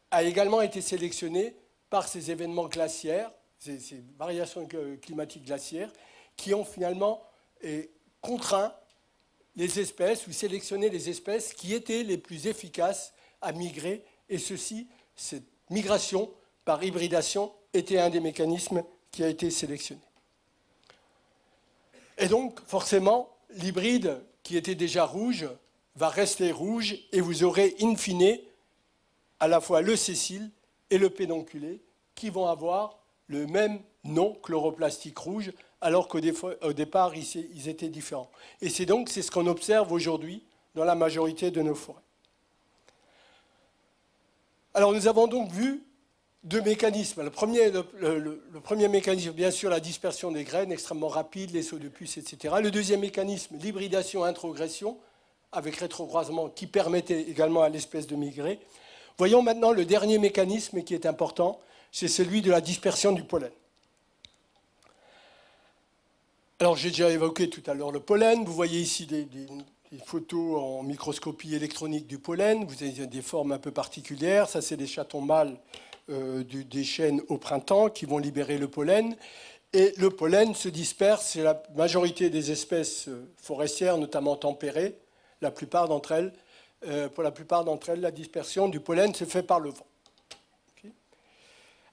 a également été sélectionné par ces événements glaciaires, ces variations climatiques glaciaires, qui ont finalement contraint les espèces ou sélectionné les espèces qui étaient les plus efficaces à migrer. Et cette migration par hybridation était un des mécanismes qui a été sélectionné. Et donc, forcément, l'hybride qui était déjà rouge va rester rouge et vous aurez in fine à la fois le sésile et le pédonculé qui vont avoir le même non chloroplastique rouge, alors qu'au départ, ils étaient différents. Et c'est ce qu'on observe aujourd'hui dans la majorité de nos forêts. Alors nous avons donc vu deux mécanismes. Le premier mécanisme, bien sûr, la dispersion des graines, extrêmement rapide, les sauts de puce, etc. Le deuxième mécanisme, l'hybridation-introgression, avec rétrocroisement, qui permettait également à l'espèce de migrer. Voyons maintenant le dernier mécanisme qui est important, c'est celui de la dispersion du pollen. Alors j'ai déjà évoqué tout à l'heure le pollen. Vous voyez ici des photos en microscopie électronique du pollen. Vous avez des formes un peu particulières. Ça, c'est des chatons mâles des chênes au printemps qui vont libérer le pollen. Et le pollen se disperse. C'est la majorité des espèces forestières, notamment tempérées. La plupart d'entre elles, pour la plupart d'entre elles, la dispersion du pollen se fait par le vent. Okay.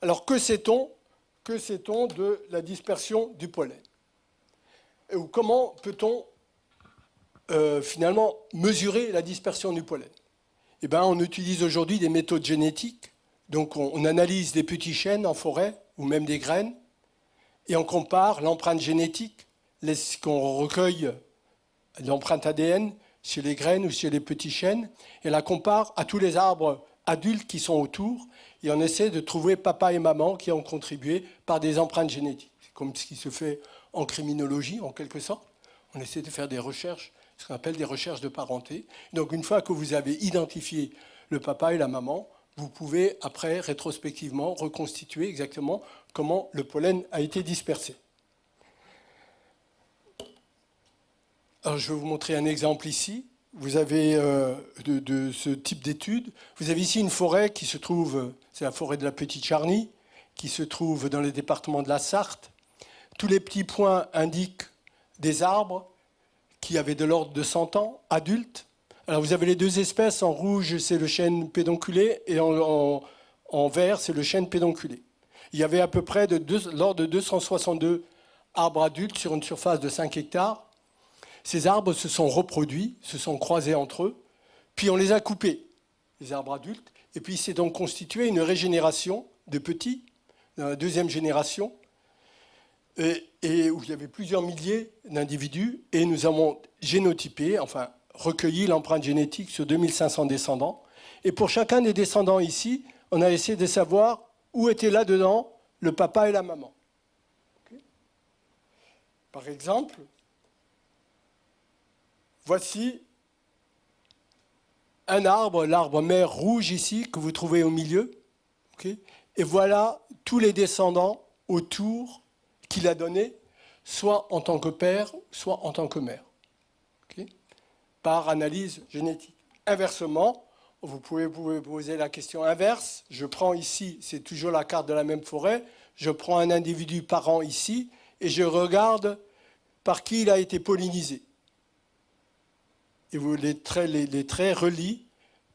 Alors que sait-on de la dispersion du pollen? Ou comment peut-on finalement mesurer la dispersion du pollen? Eh bien, on utilise aujourd'hui des méthodes génétiques. Donc on analyse des petits chênes en forêt ou même des graines et on compare l'empreinte génétique, ce qu'on recueille, l'empreinte ADN chez les graines ou chez les petits chênes, et la compare à tous les arbres adultes qui sont autour et on essaie de trouver papa et maman qui ont contribué par des empreintes génétiques. C'est comme ce qui se fait en criminologie en quelque sorte. On essaie de faire des recherches, ce qu'on appelle des recherches de parenté. Donc une fois que vous avez identifié le papa et la maman, vous pouvez après rétrospectivement reconstituer exactement comment le pollen a été dispersé. Alors je vais vous montrer un exemple ici. Vous avez de ce type d'étude. Vous avez ici une forêt qui se trouve, c'est la forêt de la Petite Charny, qui se trouve dans le département de la Sarthe. Tous les petits points indiquent des arbres qui avaient de l'ordre de 100 ans, adultes. Alors vous avez les deux espèces, en rouge c'est le chêne pédonculé et en vert c'est le chêne pédonculé. Il y avait à peu près l'ordre de 262 arbres adultes sur une surface de 5 hectares. Ces arbres se sont reproduits, se sont croisés entre eux, puis on les a coupés, les arbres adultes, et puis il s'est donc constitué une régénération de petits, dans la deuxième génération, et où il y avait plusieurs milliers d'individus, et nous avons génotypé, enfin recueilli l'empreinte génétique sur 2500 descendants. Et pour chacun des descendants ici, on a essayé de savoir où était là-dedans le papa et la maman. Okay. Par exemple, voici un arbre, l'arbre mère rouge ici, que vous trouvez au milieu. Okay. Et voilà tous les descendants autour qu'il a donnés, soit en tant que père, soit en tant que mère. Okay. Par analyse génétique. Inversement, vous pouvez vous poser la question inverse. Je prends ici, c'est toujours la carte de la même forêt, je prends un individu par an ici et je regarde par qui il a été pollinisé. Et les traits relient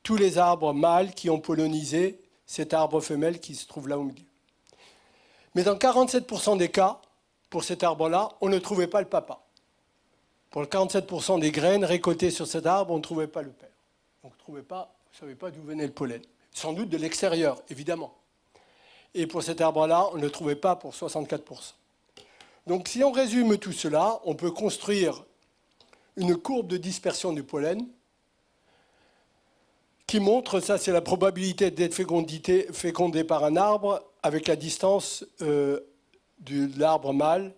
tous les arbres mâles qui ont pollinisé cet arbre femelle qui se trouve là au milieu. Mais dans 47% des cas, pour cet arbre-là, on ne trouvait pas le papa. Pour le 47% des graines récoltées sur cet arbre, on ne trouvait pas le père. On ne savait pas d'où venait le pollen. Sans doute de l'extérieur, évidemment. Et pour cet arbre-là, on ne le trouvait pas pour 64%. Donc si on résume tout cela, on peut construire une courbe de dispersion du pollen qui montre, ça c'est la probabilité d'être fécondé par un arbre avec la distance de l'arbre mâle.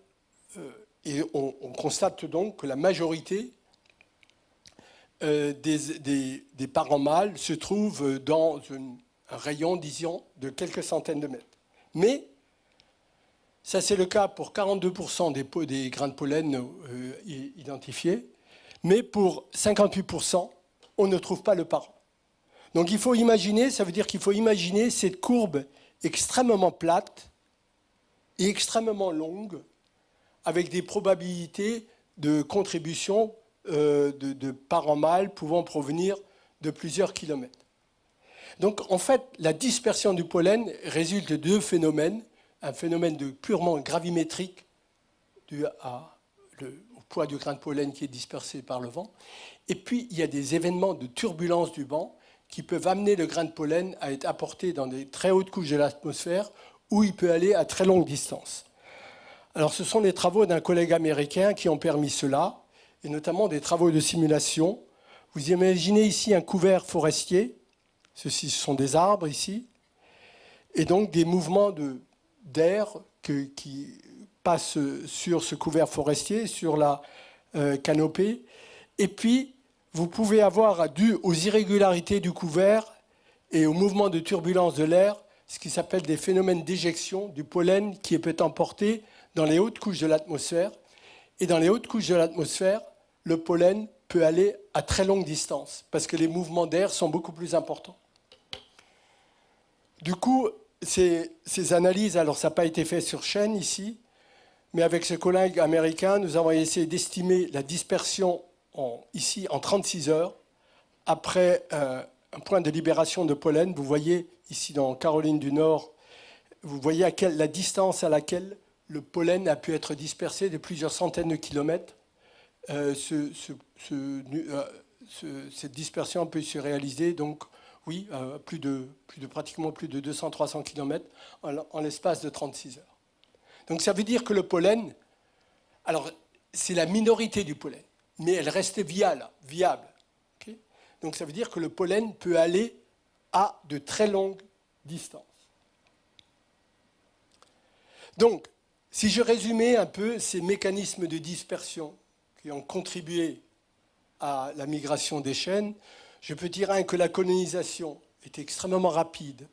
Et on constate donc que la majorité des parents mâles se trouvent dans un rayon, disons, de quelques centaines de mètres. Mais ça c'est le cas pour 42% des grains de pollen identifiés, mais pour 58%, on ne trouve pas le parent. Donc il faut imaginer, ça veut dire qu'il faut imaginer cette courbe extrêmement plate et extrêmement longue, avec des probabilités de contribution de parents mâles pouvant provenir de plusieurs kilomètres. Donc en fait, la dispersion du pollen résulte de deux phénomènes. Un phénomène purement gravimétrique dû au poids du grain de pollen qui est dispersé par le vent. Et puis il y a des événements de turbulence du vent qui peuvent amener le grain de pollen à être apporté dans des très hautes couches de l'atmosphère où il peut aller à très longue distance. Alors ce sont les travaux d'un collègue américain qui ont permis cela, et notamment des travaux de simulation. Vous imaginez ici un couvert forestier, ceci ce sont des arbres ici, et donc des mouvements d'air qui passent sur ce couvert forestier, sur la canopée, et puis vous pouvez avoir, dû aux irrégularités du couvert et au mouvement de turbulence de l'air, ce qui s'appelle des phénomènes d'éjection du pollen qui peut être emporté dans les hautes couches de l'atmosphère. Et dans les hautes couches de l'atmosphère, le pollen peut aller à très longue distance, parce que les mouvements d'air sont beaucoup plus importants. Du coup, ces analyses, alors ça n'a pas été fait sur chaîne ici, mais avec ce collègue américain, nous avons essayé d'estimer la dispersion ici en 36 heures, après un point de libération de pollen. Vous voyez ici dans Caroline du Nord, vous voyez la distance à laquelle le pollen a pu être dispersé de plusieurs centaines de kilomètres. Cette dispersion peut se réaliser, donc, oui, pratiquement plus de 200-300 km en l'espace de 36 heures. Donc ça veut dire que le pollen, alors c'est la minorité du pollen, mais elle reste viable. Okay. Donc ça veut dire que le pollen peut aller à de très longues distances. Donc, si je résumais un peu ces mécanismes de dispersion qui ont contribué à la migration des chênes, je peux dire que la colonisation est extrêmement rapide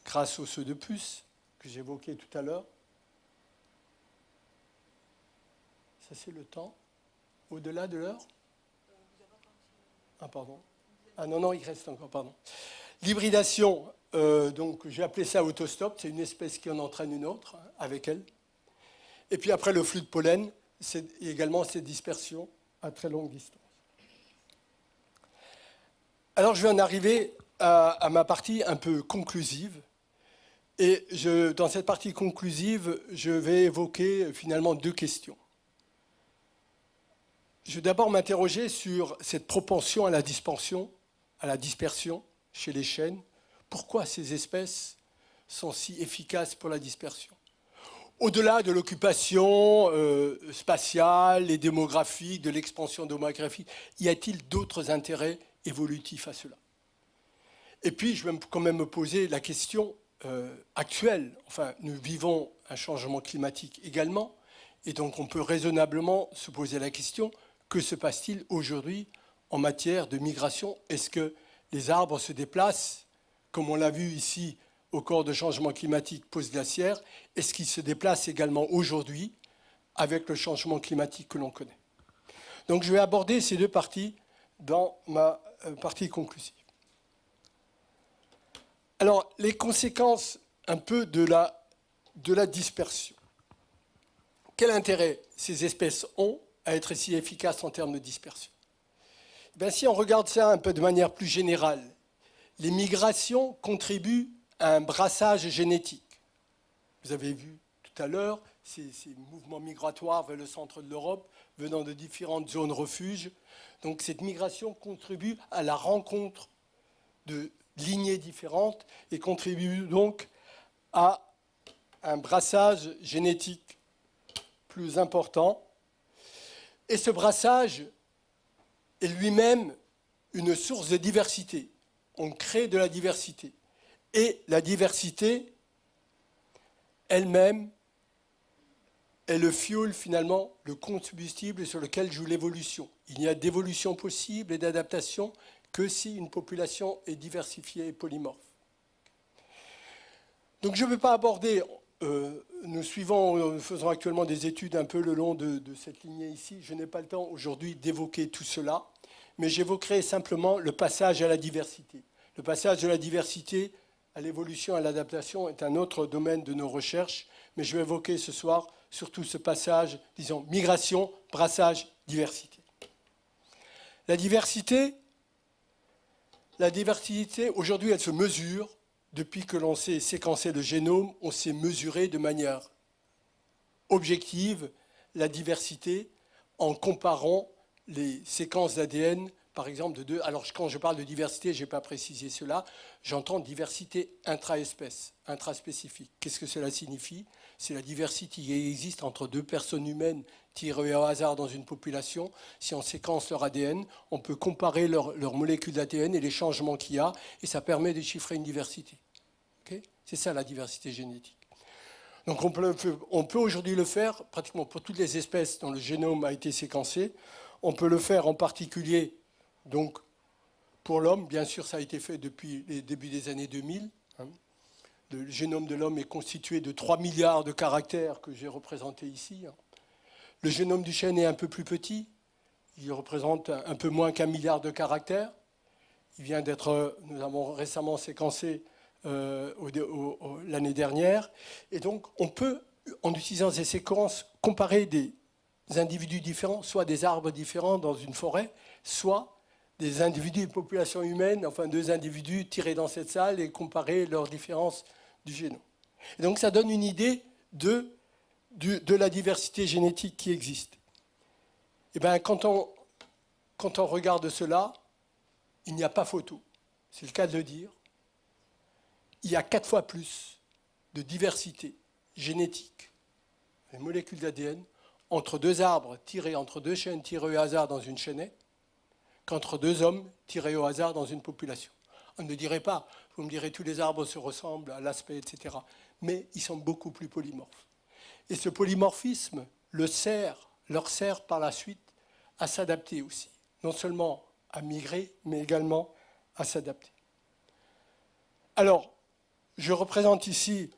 grâce aux œufs de puce que j'évoquais tout à l'heure. Ça, c'est le temps. Au-delà de l'heure? Ah, pardon. Ah non, non, il reste encore, pardon. L'hybridation, donc j'ai appelé ça autostop, c'est une espèce qui en entraîne une autre avec elle. Et puis après, le flux de pollen, c'est également cette dispersion à très longue distance. Alors, je vais en arriver à ma partie un peu conclusive. Et dans cette partie conclusive, je vais évoquer finalement deux questions. Je vais d'abord m'interroger sur cette propension à la dispersion chez les chênes. Pourquoi ces espèces sont si efficaces pour la dispersion? Au-delà de l'occupation spatiale et démographique, de l'expansion démographique, y a-t-il d'autres intérêts évolutifs à cela? Et puis, je vais quand même me poser la question actuelle. Enfin, nous vivons un changement climatique également, et donc on peut raisonnablement se poser la question, que se passe-t-il aujourd'hui en matière de migration? Est-ce que les arbres se déplacent, comme on l'a vu ici au cours de changement climatique post-glaciaire? Est-ce qu'ils se déplacent également aujourd'hui avec le changement climatique que l'on connaît? Donc je vais aborder ces deux parties dans ma partie conclusive. Alors, les conséquences un peu de la dispersion. Quel intérêt ces espèces ont à être si efficaces en termes de dispersion? Bien, si on regarde ça un peu de manière plus générale, les migrations contribuent à un brassage génétique. Vous avez vu tout à l'heure ces mouvements migratoires vers le centre de l'Europe, venant de différentes zones refuges. Donc cette migration contribue à la rencontre de lignées différentes et contribue donc à un brassage génétique plus important. Et ce brassage est lui-même une source de diversité. On crée de la diversité. Et la diversité, elle-même, est le fuel, finalement, le combustible sur lequel joue l'évolution. Il n'y a d'évolution possible et d'adaptation que si une population est diversifiée et polymorphe. Donc je ne vais pas aborder, nous faisons actuellement des études un peu le long de cette lignée ici. Je n'ai pas le temps aujourd'hui d'évoquer tout cela, mais j'évoquerai simplement le passage à la diversité. Le passage de la diversité à l'évolution, à l'adaptation est un autre domaine de nos recherches, mais je vais évoquer ce soir surtout ce passage, disons, migration, brassage, diversité. La diversité, aujourd'hui, elle se mesure. Depuis que l'on sait séquencer le génome, on sait mesurer de manière objective la diversité en comparant les séquences d'ADN par exemple, de deux. Alors, quand je parle de diversité, je n'ai pas précisé cela. J'entends diversité intra-espèce, intraspécifique. Qu'est-ce que cela signifie? C'est la diversité qui existe entre deux personnes humaines tirées au hasard dans une population. Si on séquence leur ADN, on peut comparer leurs molécules d'ADN et les changements qu'il y a, et ça permet de chiffrer une diversité. Okay? C'est ça la diversité génétique. Donc on peut aujourd'hui le faire pratiquement pour toutes les espèces dont le génome a été séquencé. On peut le faire en particulier donc, pour l'homme. Bien sûr, ça a été fait depuis les débuts des années 2000. Hein. Le génome de l'homme est constitué de 3 milliards de caractères que j'ai représentés ici. Hein. Le génome du chêne est un peu plus petit. Il représente un peu moins qu'1 milliard de caractères. Il vient d'être, nous avons récemment séquencé l'année dernière. Et donc, on peut, en utilisant ces séquences, comparer des individus différents, soit des arbres différents dans une forêt, soit des individus de population humaine, enfin deux individus tirés dans cette salle et comparer leurs différences du génome. Et donc, ça donne une idée de la diversité génétique qui existe. Et bien, quand on regarde cela, il n'y a pas photo. C'est le cas de le dire. Il y a 4 fois plus de diversité génétique, les molécules d'ADN, entre deux arbres tirés, entre deux chênes tirés au hasard dans une chaînette, qu'entre deux hommes tirés au hasard dans une population. On ne dirait pas, vous me direz, tous les arbres se ressemblent à l'aspect, etc. Mais ils sont beaucoup plus polymorphes. Et ce polymorphisme leur sert par la suite à s'adapter aussi. Non seulement à migrer, mais également à s'adapter. Alors, je représente ici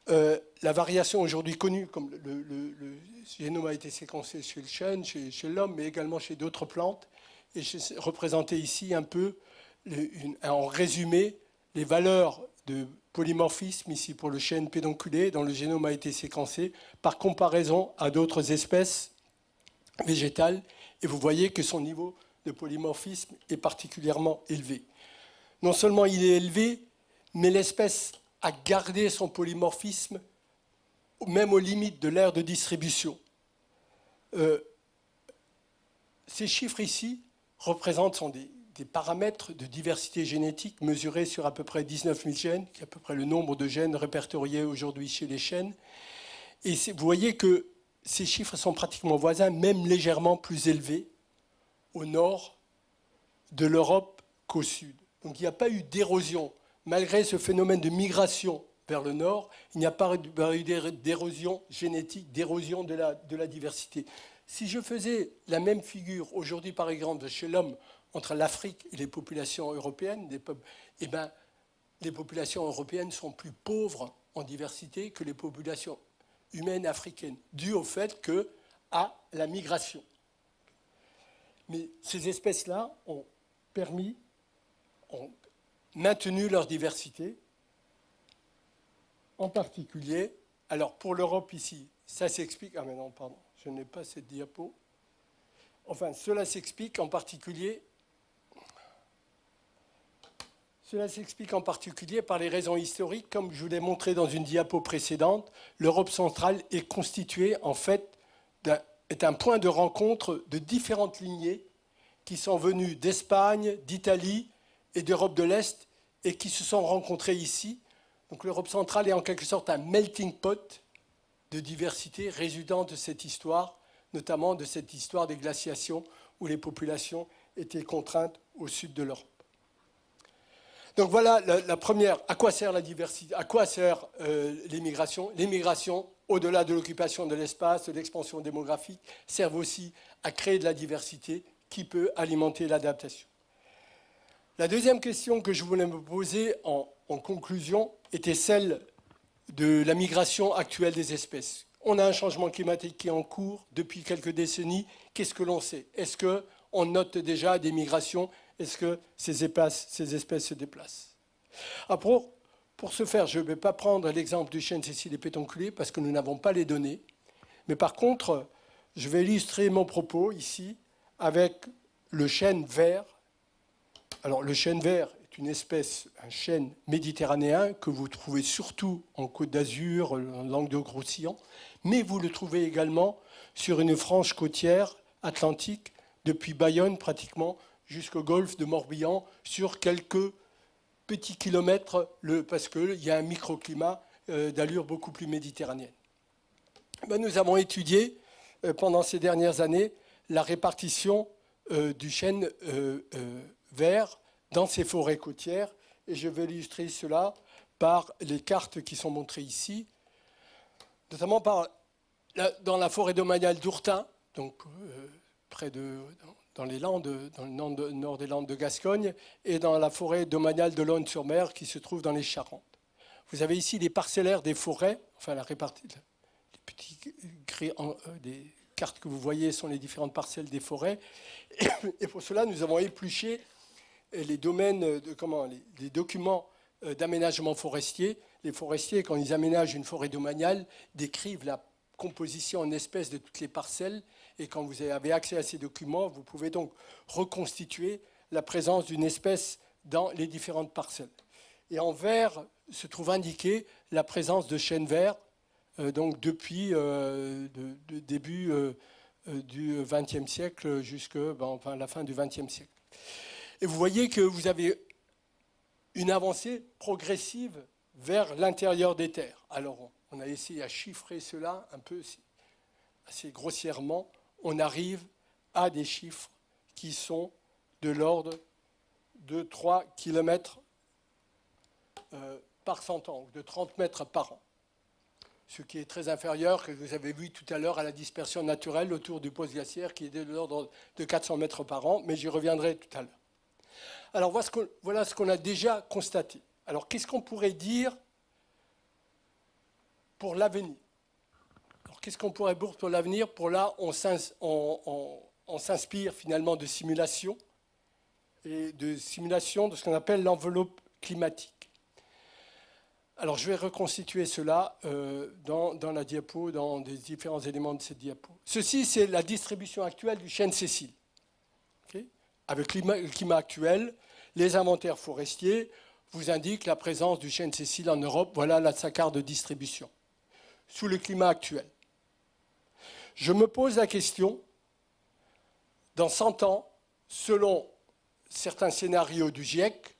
la variation aujourd'hui connue, comme le génome a été séquencé chez le chêne, chez l'homme, mais également chez d'autres plantes. Et j'ai représenté ici un peu, en résumé, les valeurs de polymorphisme, ici pour le chêne pédonculé, dont le génome a été séquencé, par comparaison à d'autres espèces végétales. Et vous voyez que son niveau de polymorphisme est particulièrement élevé. Non seulement il est élevé, mais l'espèce a gardé son polymorphisme même aux limites de l'aire de distribution. Ces chiffres ici sont des paramètres de diversité génétique mesurés sur à peu près 19 000 gènes, qui est à peu près le nombre de gènes répertoriés aujourd'hui chez les chênes. Et vous voyez que ces chiffres sont pratiquement voisins, même légèrement plus élevés au nord de l'Europe qu'au sud. Donc il n'y a pas eu d'érosion. Malgré ce phénomène de migration vers le nord, il n'y a pas eu d'érosion génétique, d'érosion de la diversité. Si je faisais la même figure aujourd'hui, par exemple, chez l'homme, entre l'Afrique et les populations européennes, eh ben, les populations européennes sont plus pauvres en diversité que les populations humaines africaines, dû au fait à la migration. Mais ces espèces-là ont maintenu leur diversité, en particulier, alors pour l'Europe ici, ça s'explique, ah mais non, pardon, je n'ai pas cette diapo, enfin cela s'explique en particulier par les raisons historiques, comme je vous l'ai montré dans une diapo précédente. L'Europe centrale est constituée en fait, est un point de rencontre de différentes lignées qui sont venues d'Espagne, d'Italie et d'Europe de l'Est et qui se sont rencontrées ici. Donc l'Europe centrale est en quelque sorte un melting pot de diversité résultant de cette histoire, notamment de cette histoire des glaciations où les populations étaient contraintes au sud de l'Europe. Donc voilà la première. À quoi sert la diversité? À quoi sert l'immigration? L'immigration, au-delà de l'occupation de l'espace, de l'expansion démographique, servent aussi à créer de la diversité qui peut alimenter l'adaptation. La deuxième question que je voulais me poser en conclusion était celle de la migration actuelle des espèces. On a un changement climatique qui est en cours depuis quelques décennies. Qu'est-ce que l'on sait? Est-ce qu'on note déjà des migrations? Est-ce que ces espèces se déplacent? Alors pour ce faire, je ne vais pas prendre l'exemple du chêne Cécile pédonculé parce que nous n'avons pas les données. Mais par contre, je vais illustrer mon propos ici avec le chêne vert. Alors le chêne vert est une espèce, un chêne méditerranéen que vous trouvez surtout en Côte d'Azur, en Languedoc-Roussillon, mais vous le trouvez également sur une frange côtière atlantique depuis Bayonne pratiquement jusqu'au golfe de Morbihan, sur quelques petits kilomètres, parce qu'il y a un microclimat d'allure beaucoup plus méditerranéenne. Ben, nous avons étudié pendant ces dernières années la répartition du chêne vert dans ces forêts côtières, et je vais illustrer cela par les cartes qui sont montrées ici, notamment dans la forêt domaniale d'Ourtin, donc dans les Landes, dans le nord des Landes de Gascogne, et dans la forêt domaniale de Lonne-sur-Mer qui se trouve dans les Charentes. Vous avez ici les parcellaires des forêts, enfin la répartition, les petits des cartes que vous voyez sont les différentes parcelles des forêts, et pour cela nous avons épluché les domaines, les documents d'aménagement forestier. Les forestiers, quand ils aménagent une forêt domaniale, décrivent la composition en espèces de toutes les parcelles, et quand vous avez accès à ces documents, vous pouvez donc reconstituer la présence d'une espèce dans les différentes parcelles. Et en vert se trouve indiquée la présence de chênes verts, donc depuis le début du XXe siècle jusqu'à la fin du XXe siècle. Et vous voyez que vous avez une avancée progressive vers l'intérieur des terres. Alors, on a essayé à chiffrer cela un peu assez grossièrement. On arrive à des chiffres qui sont de l'ordre de 3 km par 100 ans, ou de 30 mètres par an. Ce qui est très inférieur, que vous avez vu tout à l'heure, à la dispersion naturelle autour du post-glaciaire, qui est de l'ordre de 400 mètres par an, mais j'y reviendrai tout à l'heure. Alors voilà ce qu'on a déjà constaté. Alors qu'est-ce qu'on pourrait dire pour l'avenir? Alors qu'est-ce qu'on pourrait dire pour l'avenir? Pour là, on s'inspire finalement de simulations, et de simulations de ce qu'on appelle l'enveloppe climatique. Alors je vais reconstituer cela dans la diapo, dans des différents éléments de cette diapo. Ceci, c'est la distribution actuelle du chêne Cécile. Okay? Avec le climat actuel, les inventaires forestiers vous indiquent la présence du chêne Cécile en Europe. Voilà sa carte de distribution. Sous le climat actuel. Je me pose la question, dans 100 ans, selon certains scénarios du GIEC,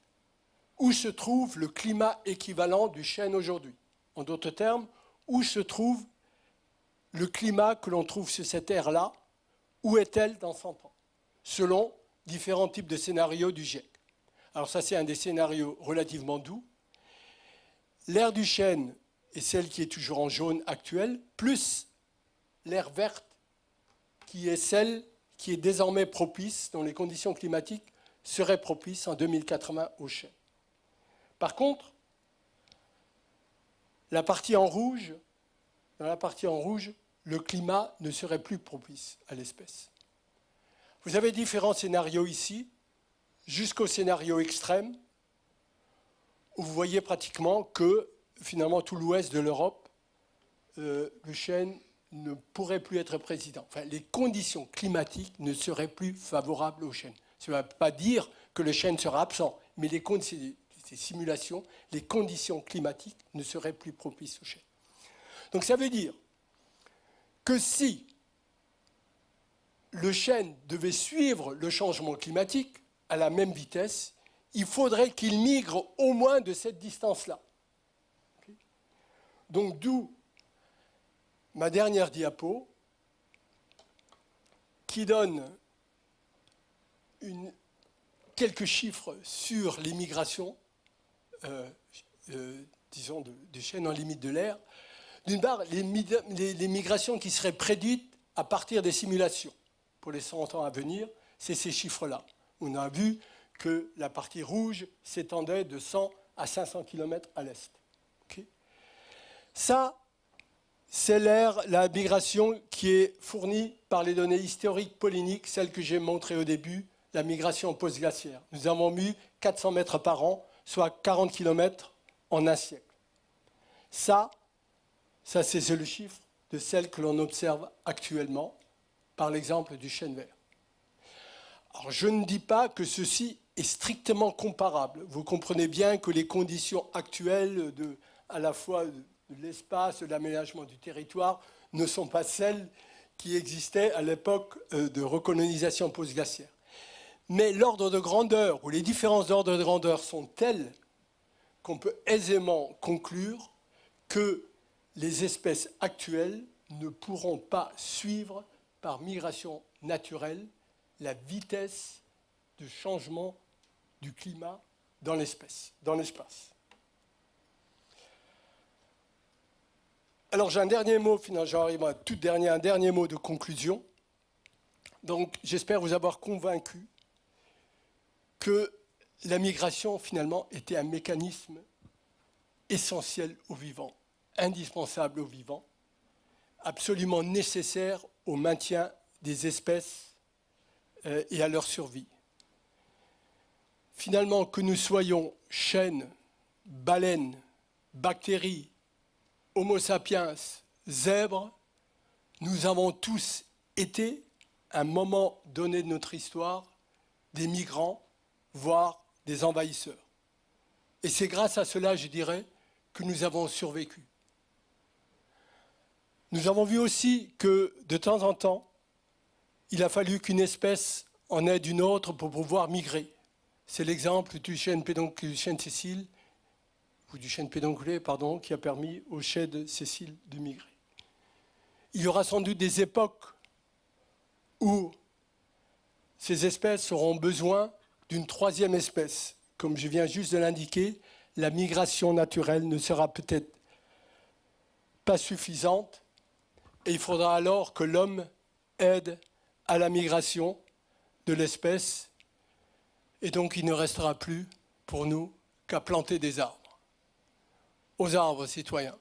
où se trouve le climat équivalent du chêne aujourd'hui? En d'autres termes, où se trouve le climat que l'on trouve sur cette ère-là? Où est-elle dans 100 ans? Selon différents types de scénarios du GIEC. Alors ça, c'est un des scénarios relativement doux. L'ère du chêne est celle qui est toujours en jaune actuelle, plus l'ère verte, qui est celle qui est désormais propice, dont les conditions climatiques seraient propices en 2080 au chêne. Par contre, dans la partie en rouge, le climat ne serait plus propice à l'espèce. Vous avez différents scénarios ici, jusqu'au scénario extrême, où vous voyez pratiquement que, finalement, tout l'ouest de l'Europe, le chêne ne pourrait plus être président. Enfin, les conditions climatiques ne seraient plus favorables au chêne. Ça ne veut pas dire que le chêne sera absent, mais ces simulations, les conditions climatiques ne seraient plus propices au chêne. Donc ça veut dire que si le chêne devait suivre le changement climatique à la même vitesse, il faudrait qu'il migre au moins de cette distance-là. Donc d'où ma dernière diapo qui donne quelques chiffres sur les migrations, disons, des chênes en limite de l'air. D'une part, les migrations qui seraient prédites à partir des simulations pour les 100 ans à venir, c'est ces chiffres-là. On a vu que la partie rouge s'étendait de 100 à 500 km à l'est. Okay. Ça, c'est la migration qui est fournie par les données historiques polyniques, celles que j'ai montrées au début, la migration post-glaciaire. Nous avons mis 400 mètres par an, soit 40 km en un siècle. Ça c'est le chiffre de celle que l'on observe actuellement par l'exemple du chêne vert. Alors, je ne dis pas que ceci est strictement comparable. Vous comprenez bien que les conditions actuelles à la fois de l'espace, de l'aménagement du territoire, ne sont pas celles qui existait à l'époque de recolonisation post-glaciaire. Mais l'ordre de grandeur, ou les différences d'ordre de grandeur sont telles qu'on peut aisément conclure que les espèces actuelles ne pourront pas suivre par migration naturelle la vitesse de changement du climat dans l'espace. Alors j'ai un dernier mot, finalement j'arrive à un dernier mot de conclusion. Donc j'espère vous avoir convaincu que la migration finalement était un mécanisme essentiel au vivant, indispensable au vivant, absolument nécessaire au maintien des espèces et à leur survie. Finalement, que nous soyons chênes, baleines, bactéries, Homo sapiens, zèbres, nous avons tous été, à un moment donné de notre histoire, des migrants, voire des envahisseurs. Et c'est grâce à cela, je dirais, que nous avons survécu. Nous avons vu aussi que, de temps en temps, il a fallu qu'une espèce en aide une autre pour pouvoir migrer. C'est l'exemple du chêne Cécile, ou du chêne pédonculé, pardon, qui a permis au chêne Cécile de migrer. Il y aura sans doute des époques où ces espèces auront besoin d'une troisième espèce. Comme je viens juste de l'indiquer, la migration naturelle ne sera peut-être pas suffisante et il faudra alors que l'homme aide à la migration de l'espèce et donc il ne restera plus pour nous qu'à planter des arbres. Aux arbres, citoyens.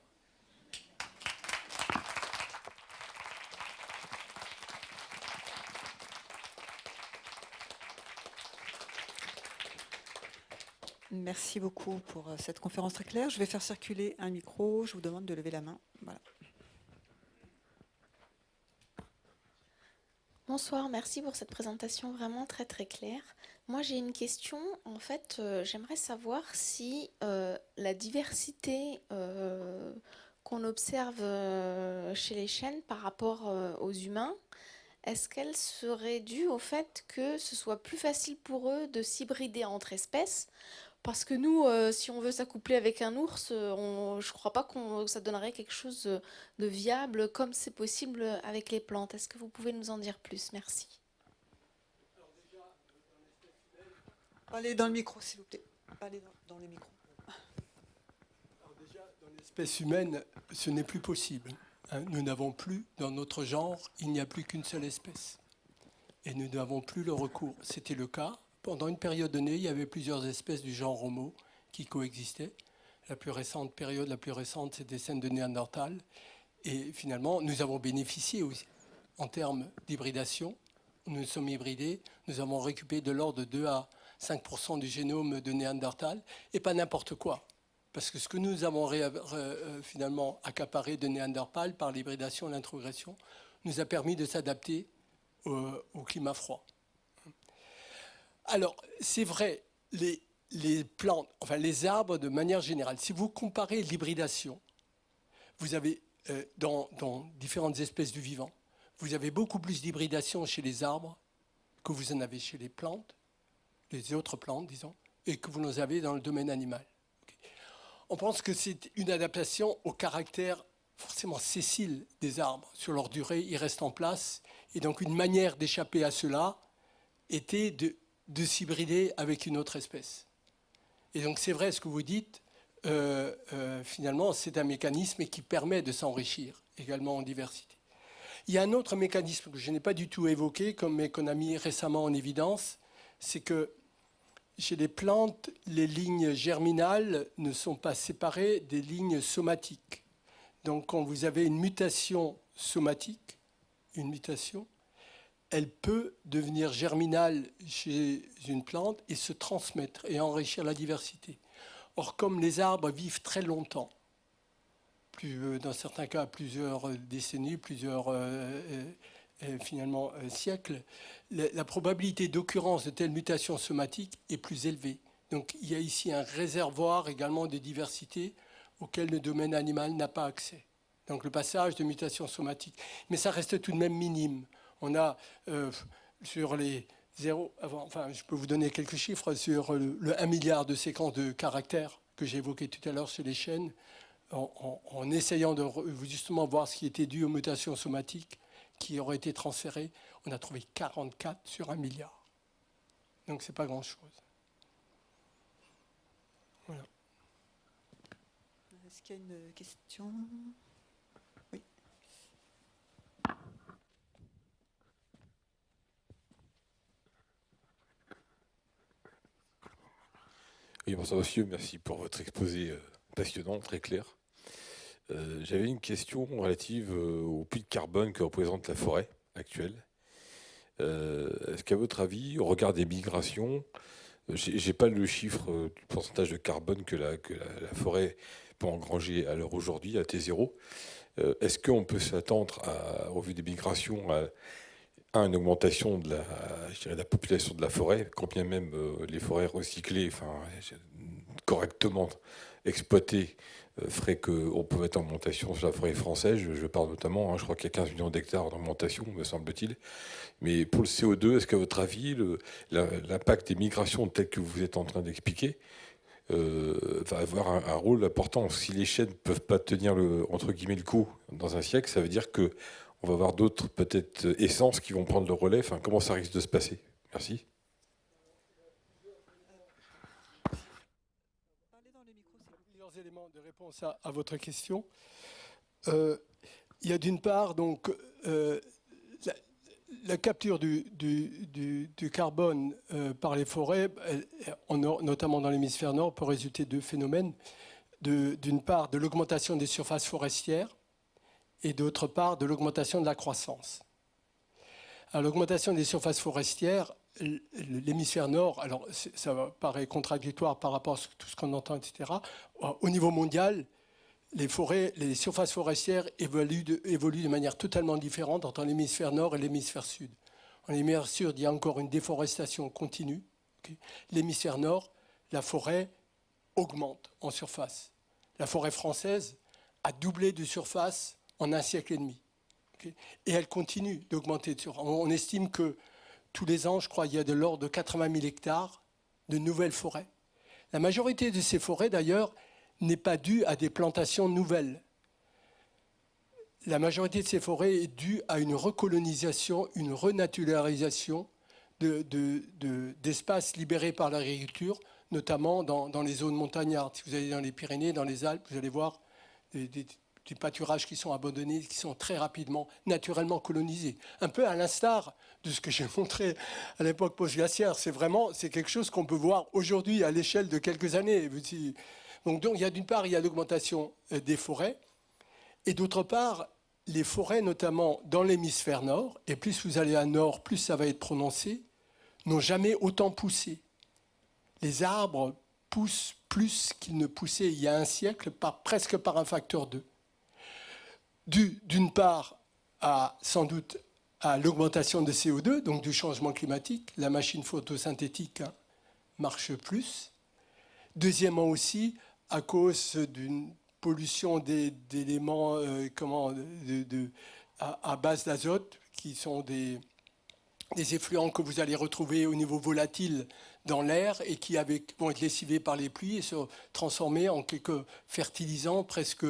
Merci beaucoup pour cette conférence très claire. Je vais faire circuler un micro. Je vous demande de lever la main. Voilà. Bonsoir, merci pour cette présentation vraiment très très claire. Moi j'ai une question, en fait j'aimerais savoir si la diversité qu'on observe chez les chênes par rapport aux humains, est-ce qu'elle serait due au fait que ce soit plus facile pour eux de s'hybrider entre espèces? Parce que nous, si on veut s'accoupler avec un ours, je ne crois pas que ça donnerait quelque chose de viable comme c'est possible avec les plantes. Est-ce que vous pouvez nous en dire plus? Merci. Parlez dans le micro, s'il vous plaît. Parlez dans le micro. Alors déjà, dans l'espèce humaine, ce n'est plus possible. Nous n'avons plus, dans notre genre, il n'y a plus qu'une seule espèce. Et nous n'avons plus le recours. C'était le cas. Pendant une période donnée, il y avait plusieurs espèces du genre Homo qui coexistaient. La plus récente période, la plus récente, c'était celle de Néandertal. Et finalement, nous avons bénéficié aussi, en termes d'hybridation. Nous sommes hybridés, nous avons récupéré de l'ordre de 2 à 5% du génome de Néandertal, et pas n'importe quoi. Parce que ce que nous avons finalement accaparé de Néandertal par l'hybridation et l'introgression nous a permis de s'adapter au climat froid. Alors, c'est vrai, les plantes, enfin les arbres de manière générale, si vous comparez l'hybridation, vous avez dans différentes espèces du vivant, vous avez beaucoup plus d'hybridation chez les arbres que vous en avez chez les plantes, les autres plantes, disons, et que vous en avez dans le domaine animal. Okay. On pense que c'est une adaptation au caractère forcément sessile des arbres. Sur leur durée, ils restent en place, et donc une manière d'échapper à cela était de s'hybrider avec une autre espèce. Et donc c'est vrai ce que vous dites, finalement c'est un mécanisme qui permet de s'enrichir également en diversité. Il y a un autre mécanisme que je n'ai pas du tout évoqué, mais qu'on a mis récemment en évidence, c'est que chez les plantes, les lignes germinales ne sont pas séparées des lignes somatiques. Donc quand vous avez une mutation somatique, elle peut devenir germinale chez une plante et se transmettre et enrichir la diversité. Or, comme les arbres vivent très longtemps, dans certains cas plusieurs décennies, plusieurs siècles, la probabilité d'occurrence de telles mutations somatiques est plus élevée. Donc il y a ici un réservoir également de diversité auquel le domaine animal n'a pas accès. Donc le passage de mutation somatique. Mais ça reste tout de même minime. On a sur les 0, enfin je peux vous donner quelques chiffres, sur le 1 milliard de séquences de caractères que j'ai évoqué tout à l'heure sur les chaînes, en essayant de justement voir ce qui était dû aux mutations somatiques qui auraient été transférées, on a trouvé 44 sur 1 milliard. Donc c'est pas grand-chose. Voilà. Est-ce qu'il y a une question? Oui. Oui, bonsoir monsieur, merci pour votre exposé passionnant, très clair. J'avais une question relative au puits de carbone que représente la forêt actuelle. Est-ce qu'à votre avis, au regard des migrations, j'ai pas le chiffre du pourcentage de carbone que la forêt peut engranger à l'heure aujourd'hui, à T0, est-ce qu'on peut s'attendre, au vu des migrations, à une augmentation de je dirais, de la population de la forêt, quand bien même les forêts recyclées, enfin, correctement exploitées, ferait qu'on peut être en augmentation sur la forêt française. Je parle notamment, je crois qu'il y a 15 millions d'hectares en augmentation, me semble-t-il. Mais pour le CO2, est-ce qu'à votre avis, l'impact des migrations tel que vous êtes en train d'expliquer va avoir un rôle important? Si les chaînes ne peuvent pas tenir entre guillemets le coup dans un siècle, ça veut dire que on va avoir d'autres, peut-être, essences qui vont prendre le relais. Enfin, comment ça risque de se passer? Merci. Plusieurs éléments de réponse à votre question. Il y a d'une part donc la capture du carbone par les forêts, notamment dans l'hémisphère nord, peut résulter de deux phénomènes. D'une part, de l'augmentation des surfaces forestières, et d'autre part de l'augmentation de la croissance. Alors l'augmentation des surfaces forestières, l'hémisphère nord, alors ça paraît contradictoire par rapport à tout ce qu'on entend, etc. Au niveau mondial, les surfaces forestières évoluent de manière totalement différente entre l'hémisphère nord et l'hémisphère sud. En hémisphère sud, il y a encore une déforestation continue. Okay. L'hémisphère nord, la forêt augmente en surface. La forêt française a doublé de surface en un siècle et demi. Okay. Et elle continue d'augmenter. On estime que tous les ans, je crois, il y a de l'ordre de 80 000 hectares de nouvelles forêts. La majorité de ces forêts, d'ailleurs, n'est pas due à des plantations nouvelles. La majorité de ces forêts est due à une recolonisation, une renaturalisation d'espaces libérés par l'agriculture, notamment dans les zones montagnardes. Si vous allez dans les Pyrénées, dans les Alpes, vous allez voir des pâturages qui sont abandonnés, qui sont très rapidement, naturellement colonisés. Un peu à l'instar de ce que j'ai montré à l'époque post-glaciaire. C'est quelque chose qu'on peut voir aujourd'hui à l'échelle de quelques années. Donc il y a d'une part, il y a l'augmentation des forêts, et d'autre part, les forêts, notamment dans l'hémisphère nord, et plus vous allez à nord, plus ça va être prononcé, n'ont jamais autant poussé. Les arbres poussent plus qu'ils ne poussaient il y a un siècle, presque par un facteur 2. Dû d'une part sans doute à l'augmentation de CO2, donc du changement climatique, la machine photosynthétique marche plus. Deuxièmement aussi, à cause d'une pollution d'éléments à base d'azote, qui sont des effluents que vous allez retrouver au niveau volatile dans l'air et qui vont être lessivés par les pluies et se transformer en quelques fertilisants presque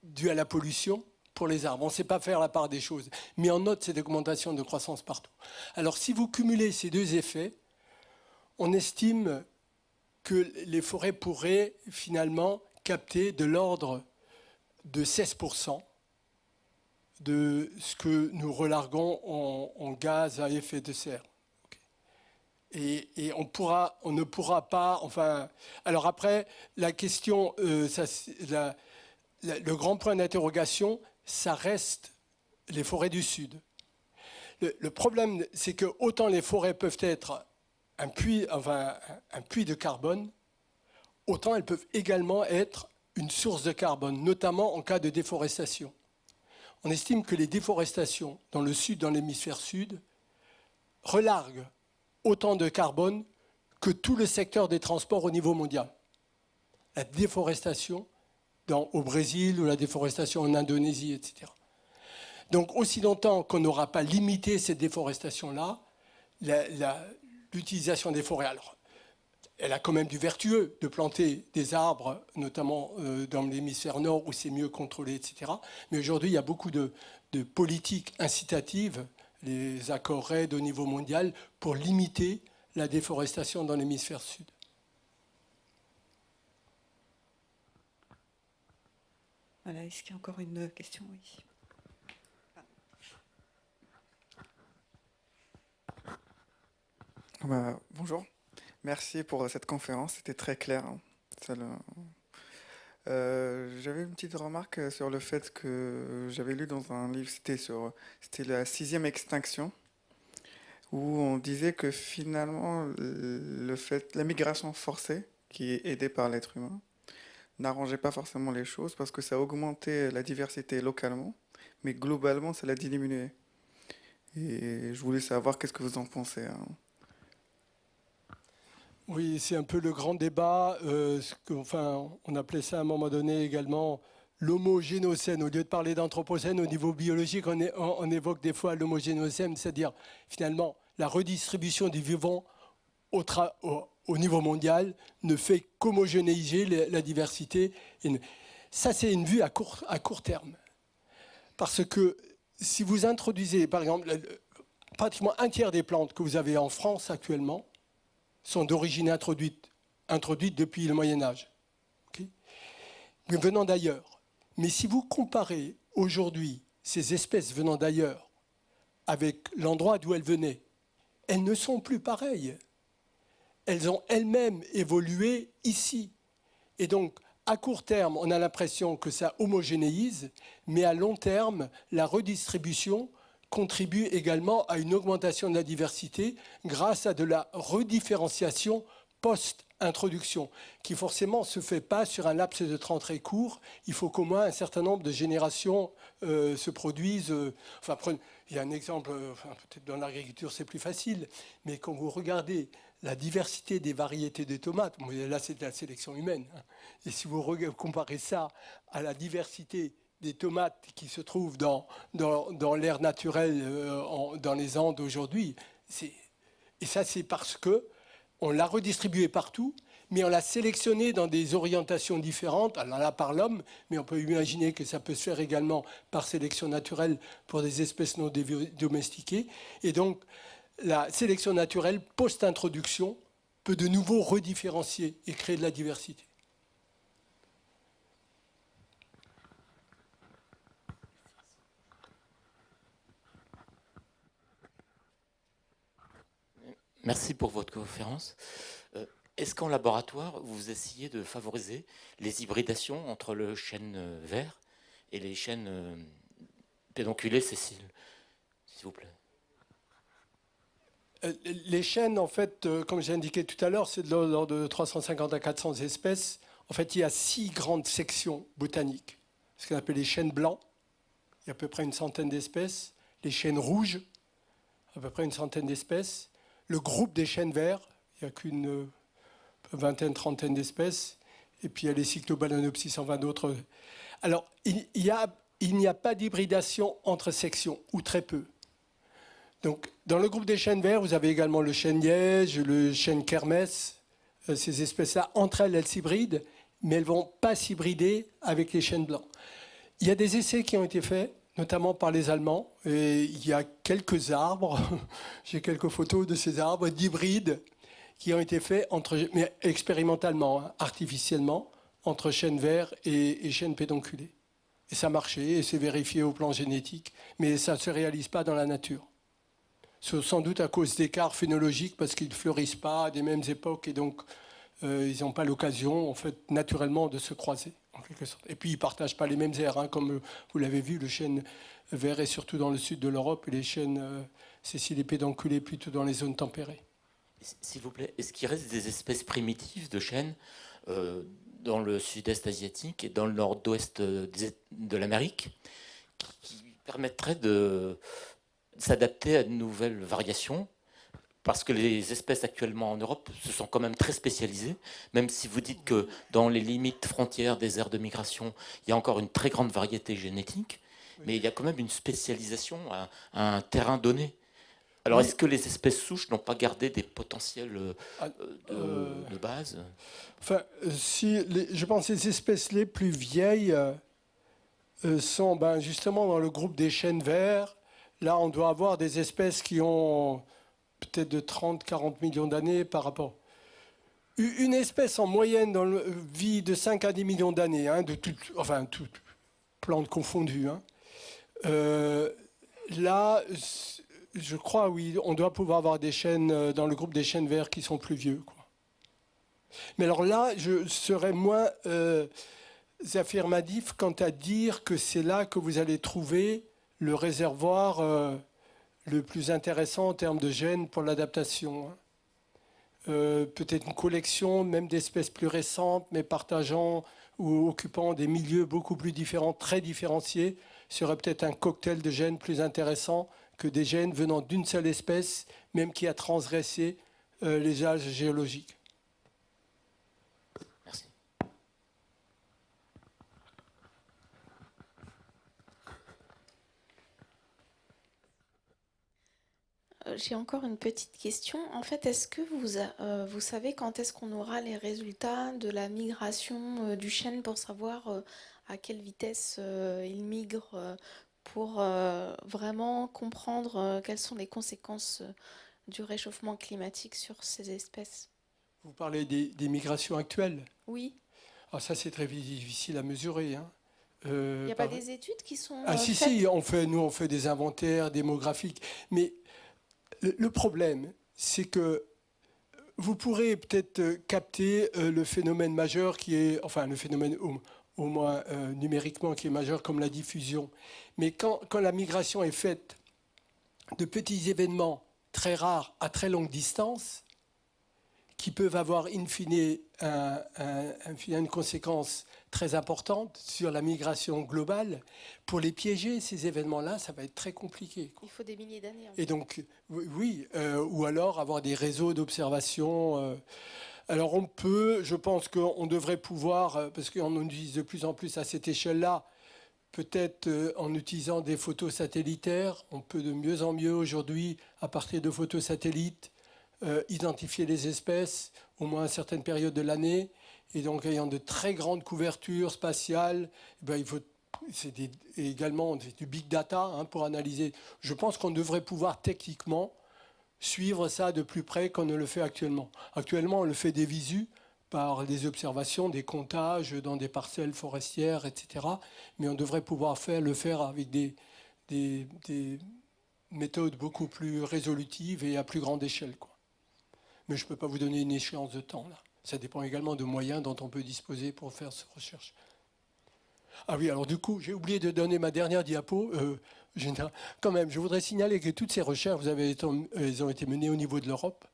dus à la pollution pour les arbres. On ne sait pas faire la part des choses, mais on note cette augmentation de croissance partout. Alors si vous cumulez ces deux effets, on estime que les forêts pourraient finalement capter de l'ordre de 16% de ce que nous relarguons en gaz à effet de serre. Okay. Et on ne pourra pas... Enfin, alors après, la question, le grand point d'interrogation, ça reste les forêts du Sud. Le problème, c'est que autant les forêts peuvent être un puits de carbone, autant elles peuvent également être une source de carbone, notamment en cas de déforestation. On estime que les déforestations dans le sud, dans l'hémisphère sud, relarguent autant de carbone que tout le secteur des transports au niveau mondial. La déforestation au Brésil ou la déforestation en Indonésie, etc. Donc aussi longtemps qu'on n'aura pas limité cette déforestation-là, l'utilisation des forêts, alors, elle a quand même du vertueux de planter des arbres, notamment dans l'hémisphère nord où c'est mieux contrôlé, etc. Mais aujourd'hui, il y a beaucoup de politiques incitatives, les accords REDD au niveau mondial, pour limiter la déforestation dans l'hémisphère sud. Voilà, est-ce qu'il y a encore une question? Oui. Bonjour, merci pour cette conférence, c'était très clair, hein. J'avais une petite remarque sur le fait que j'avais lu dans un livre, c'était la 6e extinction, où on disait que finalement la migration forcée, qui est aidée par l'être humain, n'arrangeait pas forcément les choses parce que ça augmentait la diversité localement, mais globalement ça l'a diminué. Et je voulais savoir qu'est-ce que vous en pensez, hein. Oui, c'est un peu le grand débat. On appelait ça à un moment donné également l'homogénocène. Au lieu de parler d'anthropocène au niveau biologique, on évoque des fois l'homogénocène, c'est-à-dire finalement la redistribution du vivant au niveau mondial ne fait qu'homogénéiser la diversité. Ça, c'est une vue à court terme. Parce que si vous introduisez, par exemple, pratiquement un tiers des plantes que vous avez en France actuellement, sont d'origine introduite depuis le Moyen-Âge, okay, mais venant d'ailleurs. Mais si vous comparez aujourd'hui ces espèces venant d'ailleurs avec l'endroit d'où elles venaient, elles ne sont plus pareilles. Elles ont elles-mêmes évolué ici. Et donc, à court terme, on a l'impression que ça homogénéise, mais à long terme, la redistribution contribue également à une augmentation de la diversité grâce à de la redifférenciation post-introduction, qui forcément ne se fait pas sur un laps de temps très court. Il faut qu'au moins un certain nombre de générations se produisent. Il y a un exemple, peut-être dans l'agriculture c'est plus facile, mais quand vous regardez la diversité des variétés de tomates, là c'est de la sélection humaine, hein, et si vous comparez ça à la diversité des tomates qui se trouvent dans l'air naturel dans les Andes aujourd'hui. Et ça, c'est parce qu'on l'a redistribué partout, mais on l'a sélectionné dans des orientations différentes, alors là par l'homme, mais on peut imaginer que ça peut se faire également par sélection naturelle pour des espèces non domestiquées. Et donc, la sélection naturelle post-introduction peut de nouveau redifférencier et créer de la diversité. Merci pour votre conférence. Est-ce qu'en laboratoire, vous essayez de favoriser les hybridations entre le chêne vert et les chênes pédonculés, Cécile, s'il vous plaît? Les chênes, en fait, comme j'ai indiqué tout à l'heure, c'est de l'ordre de 350 à 400 espèces. En fait, il y a 6 grandes sections botaniques. Ce qu'on appelle les chênes blancs, il y a à peu près une centaine d'espèces. Les chênes rouges, à peu près une centaine d'espèces. Le groupe des chênes verts, il n'y a qu'une vingtaine, trentaine d'espèces. Et puis il y a les Cyclobalanopsis, 120 d'autres. Alors, il n'y a pas d'hybridation entre sections, ou très peu. Donc, dans le groupe des chênes verts, vous avez également le chêne liège, le chêne kermès. Ces espèces-là, entre elles, elles s'hybrident, mais elles ne vont pas s'hybrider avec les chênes blancs. Il y a des essais qui ont été faits, notamment par les Allemands. Et il y a quelques arbres, j'ai quelques photos de ces arbres d'hybrides qui ont été faits mais expérimentalement, hein, artificiellement, entre chênes verts et chênes pédonculés. Et ça marchait, et c'est vérifié au plan génétique, mais ça ne se réalise pas dans la nature. Sans doute à cause d'écarts phénologiques, parce qu'ils ne fleurissent pas à des mêmes époques, et donc ils n'ont pas l'occasion, en fait, naturellement, de se croiser, en quelque sorte. Et puis, ils ne partagent pas les mêmes aires, hein, comme vous l'avez vu, le chêne vert est surtout dans le sud de l'Europe, et les chênes Cécile pédonculés plutôt dans les zones tempérées. S'il vous plaît, est-ce qu'il reste des espèces primitives de chênes dans le sud-est asiatique et dans le nord-ouest de l'Amérique qui permettraient de s'adapter à de nouvelles variations parce que les espèces actuellement en Europe se sont quand même très spécialisées, même si vous dites que dans les limites frontières des aires de migration, il y a encore une très grande variété génétique, mais il y a quand même une spécialisation à un terrain donné. Alors, Oui. est-ce que les espèces souches n'ont pas gardé des potentiels Ah, de base? Enfin, je pense que les espèces les plus vieilles sont justement dans le groupe des chênes verts. Là, on doit avoir des espèces qui ont peut-être de 30-40 millions d'années par rapport. Une espèce en moyenne vit de 5 à 10 millions d'années, hein, toutes plantes confondues. Hein. Là, je crois, oui, on doit pouvoir avoir des chênes dans le groupe des chênes verts qui sont plus vieux, quoi. Mais alors là, je serais moins affirmatif quant à dire que c'est là que vous allez trouver le réservoir le plus intéressant en termes de gènes pour l'adaptation. Hein. Peut-être une collection même d'espèces plus récentes, mais partageant ou occupant des milieux beaucoup plus différents, très différenciés, serait peut-être un cocktail de gènes plus intéressant que des gènes venant d'une seule espèce, même qui a transgressé les âges géologiques. Merci. J'ai encore une petite question. En fait, est-ce que vous savez quand est-ce qu'on aura les résultats de la migration du chêne pour savoir à quelle vitesse il migre pour vraiment comprendre quelles sont les conséquences du réchauffement climatique sur ces espèces? Vous parlez des migrations actuelles. Oui. Alors ça, c'est très difficile à mesurer. Hein. Il n'y a pas des études qui sont si, faites? si, nous, on fait des inventaires démographiques. Mais le problème, c'est que vous pourrez peut-être capter le phénomène majeur qui est, enfin, le phénomène au moins numériquement qui est majeur comme la diffusion. Mais quand la migration est faite de petits événements très rares à très longue distance, qui peuvent avoir in fine une conséquence très importante sur la migration globale, pour les piéger, ces événements-là, ça va être très compliqué, quoi. Il faut des milliers d'années. Et donc, oui, ou alors avoir des réseaux d'observation. Alors on peut, je pense qu'on devrait pouvoir, parce qu'on en utilise de plus en plus à cette échelle-là, peut-être en utilisant des photos satellitaires, on peut de mieux en mieux aujourd'hui, à partir de photos satellites, identifier les espèces, au moins à certaines périodes de l'année. Et donc, ayant de très grandes couvertures spatiales, il faut également du big data hein, pour analyser. Je pense qu'on devrait pouvoir techniquement suivre ça de plus près qu'on ne le fait actuellement. Actuellement, on le fait des visus par des observations, des comptages dans des parcelles forestières, etc. Mais on devrait pouvoir le faire avec des méthodes beaucoup plus résolutives et à plus grande échelle, quoi. Mais je ne peux pas vous donner une échéance de temps, là. Ça dépend également de moyens dont on peut disposer pour faire cette recherche. Ah oui, alors du coup, j'ai oublié de donner ma dernière diapo. Quand même, je voudrais signaler que toutes ces recherches, elles ont été menées au niveau de l'Europe,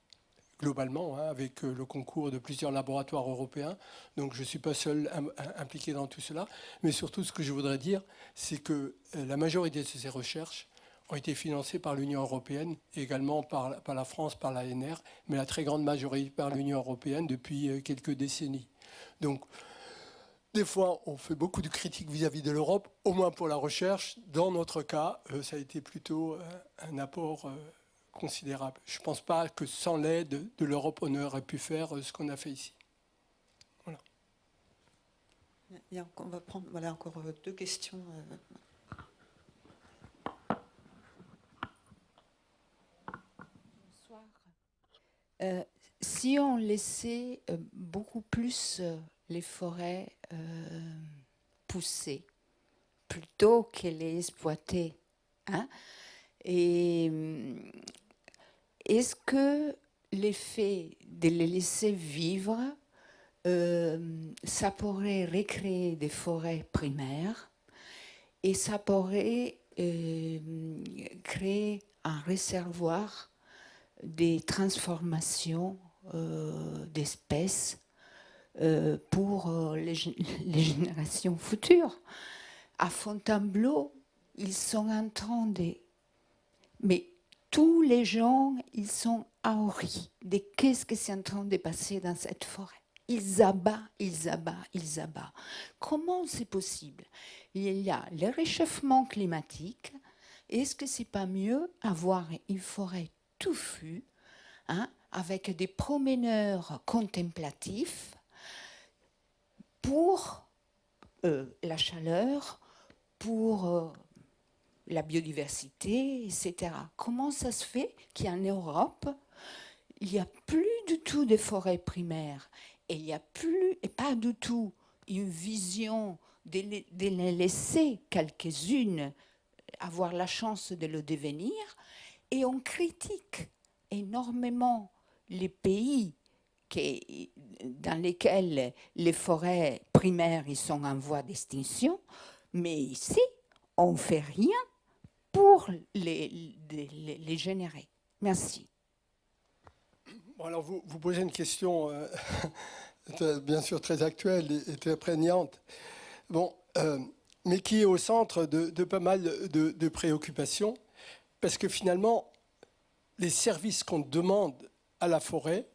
globalement, hein, avec le concours de plusieurs laboratoires européens. Donc je ne suis pas seul impliqué dans tout cela. Mais surtout, ce que je voudrais dire, c'est que la majorité de ces recherches ont été financées par l'Union européenne, et également par la France, par l'ANR, mais la très grande majorité par l'Union européenne depuis quelques décennies. Donc, des fois, on fait beaucoup de critiques vis-à-vis de l'Europe, au moins pour la recherche. Dans notre cas, ça a été plutôt un apport considérable. Je ne pense pas que sans l'aide de l'Europe, on aurait pu faire ce qu'on a fait ici. Voilà. On va prendre encore deux questions. Bonsoir. Si on laissait beaucoup plus les forêts pousser plutôt que les exploiter, hein, et est-ce que l'effet de les laisser vivre, ça pourrait recréer des forêts primaires et ça pourrait créer un réservoir des transformations d'espèces pour les générations futures. À Fontainebleau, ils sont en train de... Mais tous les gens, ils sont ahuris de qu'est-ce qui est en train de passer dans cette forêt. Ils abattent, ils abattent, ils abattent. Comment c'est possible? Il y a le réchauffement climatique. Est-ce que c'est pas mieux avoir une forêt touffue, hein, avec des promeneurs contemplatifs pour la chaleur, pour la biodiversité, etc. Comment ça se fait qu'en Europe, il n'y a plus du tout de forêts primaires et il n'y a plus, et pas du tout, une vision de les laisser quelques-unes avoir la chance de le devenir, et on critique énormément les pays dans lesquels les forêts primaires ils sont en voie d'extinction, mais ici, on ne fait rien pour les générer. Merci. Bon, alors vous posez une question bien sûr très actuelle et très prégnante, bon, mais qui est au centre de pas mal de préoccupations, parce que finalement, les services qu'on demande à la forêt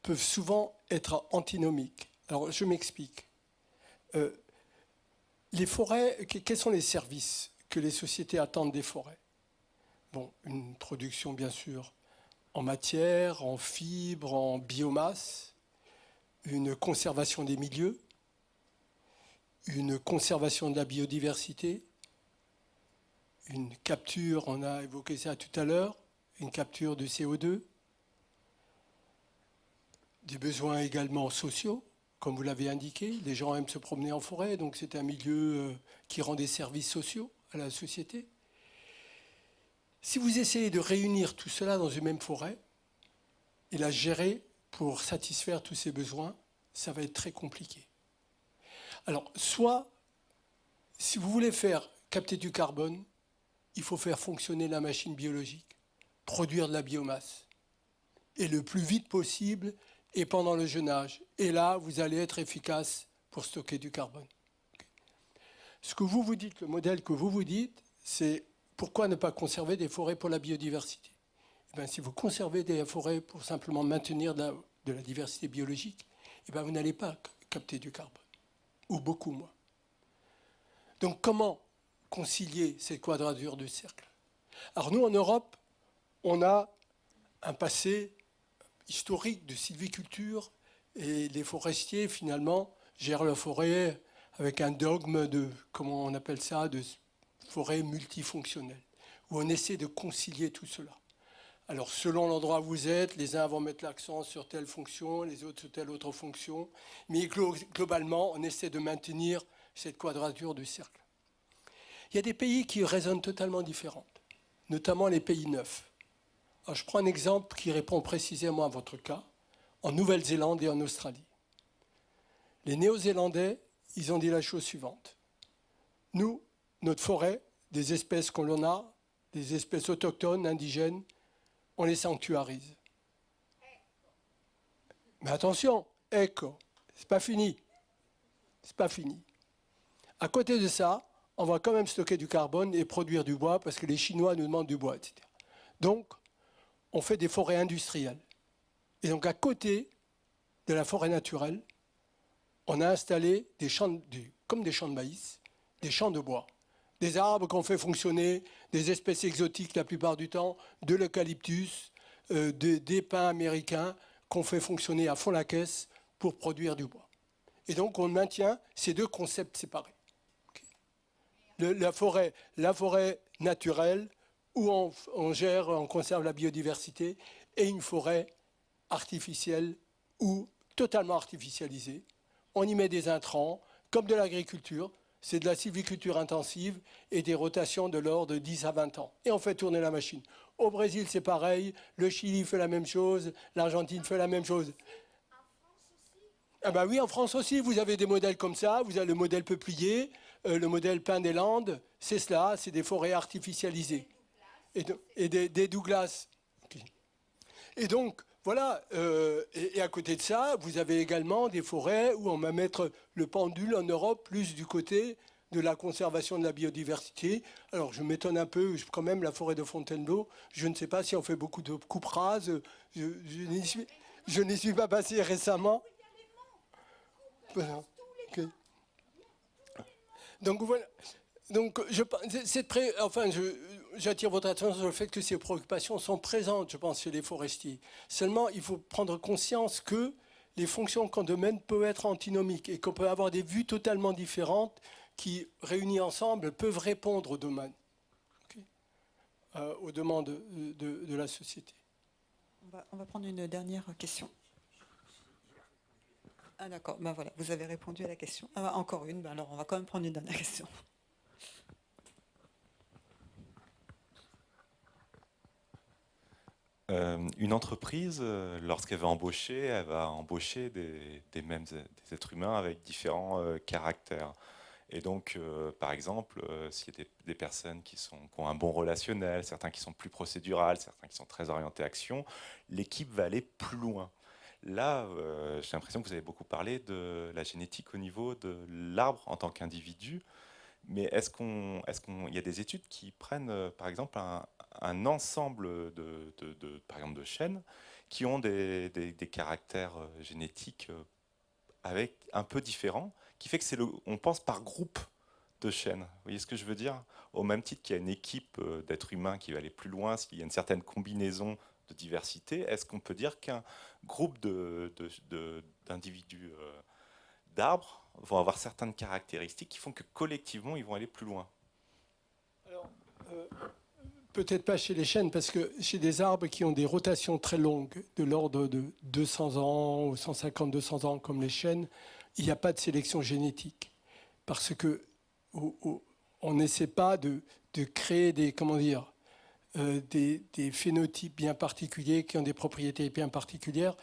peuvent souvent être antinomiques. Alors, je m'explique. Les forêts, quels sont les services que les sociétés attendent des forêts? Bon, une production, bien sûr, en matière, en fibres, en biomasse, une conservation des milieux, une conservation de la biodiversité, une capture, on a évoqué ça tout à l'heure, une capture de CO2, des besoins également sociaux, comme vous l'avez indiqué. Les gens aiment se promener en forêt, donc c'est un milieu qui rend des services sociaux à la société. Si vous essayez de réunir tout cela dans une même forêt et la gérer pour satisfaire tous ces besoins, ça va être très compliqué. Alors, soit, si vous voulez faire capter du carbone, il faut faire fonctionner la machine biologique, produire de la biomasse, et le plus vite possible et pendant le jeune âge. Et là, vous allez être efficace pour stocker du carbone. Ce que vous vous dites, le modèle que vous vous dites, c'est pourquoi ne pas conserver des forêts pour la biodiversité? Eh bien, si vous conservez des forêts pour simplement maintenir de la diversité biologique, eh bien, vous n'allez pas capter du carbone, ou beaucoup moins. Donc comment concilier cette quadrature du cercle? Alors nous, en Europe, on a un passé historique de sylviculture et les forestiers, finalement, gèrent leur forêt avec un dogme de, comment on appelle ça, de forêt multifonctionnelle, où on essaie de concilier tout cela. Alors, selon l'endroit où vous êtes, les uns vont mettre l'accent sur telle fonction, les autres sur telle autre fonction, mais globalement, on essaie de maintenir cette quadrature du cercle. Il y a des pays qui raisonnent totalement différents, notamment les pays neufs. Alors, je prends un exemple qui répond précisément à votre cas, en Nouvelle-Zélande et en Australie. Les Néo-Zélandais, ils ont dit la chose suivante. Nous, notre forêt, des espèces qu'on en a, des espèces autochtones, indigènes, on les sanctuarise. Mais attention, c'est pas fini. C'est pas fini. À côté de ça, on va quand même stocker du carbone et produire du bois parce que les Chinois nous demandent du bois, etc. Donc, on fait des forêts industrielles. Et donc, à côté de la forêt naturelle, on a installé des champs, comme des champs de maïs, des champs de bois. Des arbres qu'on fait fonctionner, des espèces exotiques la plupart du temps, de l'eucalyptus, des pins américains qu'on fait fonctionner à fond la caisse pour produire du bois. Et donc on maintient ces deux concepts séparés. Okay. La forêt naturelle, où on gère, on conserve la biodiversité, et une forêt artificielle ou totalement artificialisée. On y met des intrants, comme de l'agriculture. C'est de la sylviculture intensive et des rotations de l'ordre de 10 à 20 ans. Et on fait tourner la machine. Au Brésil, c'est pareil. Le Chili fait la même chose. L'Argentine fait la même chose. En France aussi? Ah ben oui, en France aussi. Vous avez des modèles comme ça. Vous avez le modèle peuplier, le modèle pin des Landes. C'est cela, c'est des forêts artificialisées. Et des Douglas. Okay. Et donc, voilà. Et à côté de ça, vous avez également des forêts où on va mettre le pendule en Europe plus du côté de la conservation de la biodiversité. Alors je m'étonne un peu, quand même, la forêt de Fontainebleau, je ne sais pas si on fait beaucoup de coupes rases, je n'y suis pas passé récemment. Voilà. Okay. Donc voilà. Donc, j'attire votre attention sur le fait que ces préoccupations sont présentes, je pense, chez les forestiers. Seulement, il faut prendre conscience que les fonctions qu'on demande peuvent être antinomiques et qu'on peut avoir des vues totalement différentes qui, réunies ensemble, peuvent répondre aux demandes, aux demandes de la société. On va prendre une dernière question. Ah d'accord, ben voilà, vous avez répondu à la question. Ah, encore une, ben alors on va quand même prendre une dernière question. Une entreprise, lorsqu'elle va embaucher, elle va embaucher des êtres humains avec différents caractères. Et donc, par exemple, s'il y a des personnes qui ont un bon relationnel, certains qui sont plus procédurales, certains qui sont très orientés action, l'équipe va aller plus loin. Là, j'ai l'impression que vous avez beaucoup parlé de la génétique au niveau de l'arbre en tant qu'individu. Mais est-ce qu'il y a des études qui prennent, par exemple, un ensemble par exemple, de chênes qui ont des caractères génétiques avec un peu différents, qui fait que on pense par groupe de chênes. Vous voyez ce que je veux dire? Au même titre qu'il y a une équipe d'êtres humains qui va aller plus loin, s'il y a une certaine combinaison de diversité, est-ce qu'on peut dire qu'un groupe d'individus d'arbres vont avoir certaines caractéristiques qui font que collectivement, ils vont aller plus loin? Alors, peut-être pas chez les chênes, parce que chez des arbres qui ont des rotations très longues, de l'ordre de 200 ans ou 150-200 ans, comme les chênes, il n'y a pas de sélection génétique. Parce que on n'essaie pas de créer des, comment dire, des phénotypes bien particuliers qui ont des propriétés bien particulières,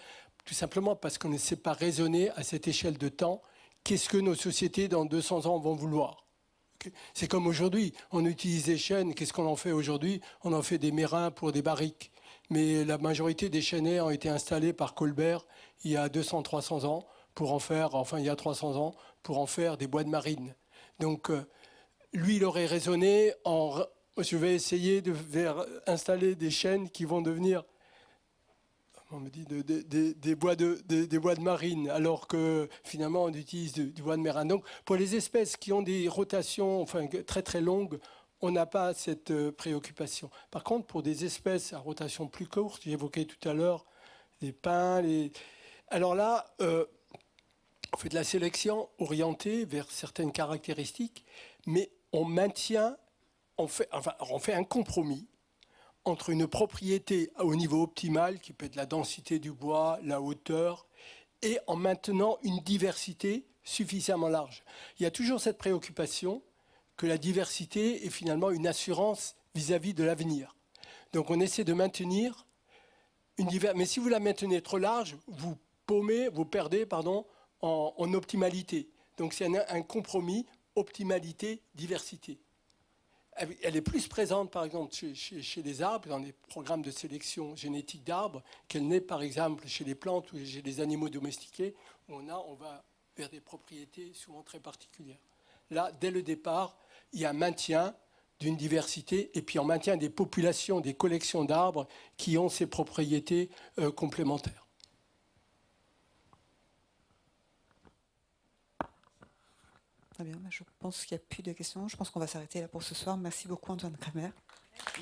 tout simplement parce qu'on ne sait pas raisonner à cette échelle de temps qu'est-ce que nos sociétés dans 200 ans vont vouloir. C'est comme aujourd'hui, on utilise des chênes, qu'est-ce qu'on en fait aujourd'hui? On en fait des mérins pour des barriques. Mais la majorité des chênaies ont été installés par Colbert il y a 200-300 ans, pour en faire, enfin il y a 300 ans, pour en faire des bois de marine. Donc lui, il aurait raisonné en... Je vais essayer de faire installer des chênes qui vont devenir... On me dit des bois de marine, alors que finalement on utilise du bois de mérin. Donc pour les espèces qui ont des rotations enfin, très très longues, on n'a pas cette préoccupation. Par contre, pour des espèces à rotation plus courte, j'évoquais tout à l'heure les pins, alors là, on fait de la sélection orientée vers certaines caractéristiques, mais on maintient, on fait un compromis entre une propriété au niveau optimal, qui peut être la densité du bois, la hauteur, et en maintenant une diversité suffisamment large. Il y a toujours cette préoccupation que la diversité est finalement une assurance vis-à-vis de l'avenir. Donc on essaie de maintenir une diversité. Mais si vous la maintenez trop large, vous perdez en optimalité. Donc c'est un compromis optimalité-diversité. Elle est plus présente, par exemple, chez les arbres, dans les programmes de sélection génétique d'arbres, qu'elle n'est, par exemple, chez les plantes ou chez les animaux domestiqués, où on va vers des propriétés souvent très particulières. Là, dès le départ, il y a un maintien d'une diversité, et puis on maintient des populations, des collections d'arbres qui ont ces propriétés complémentaires. Très bien, je pense qu'il n'y a plus de questions. Je pense qu'on va s'arrêter là pour ce soir. Merci beaucoup Antoine Kramer. Merci.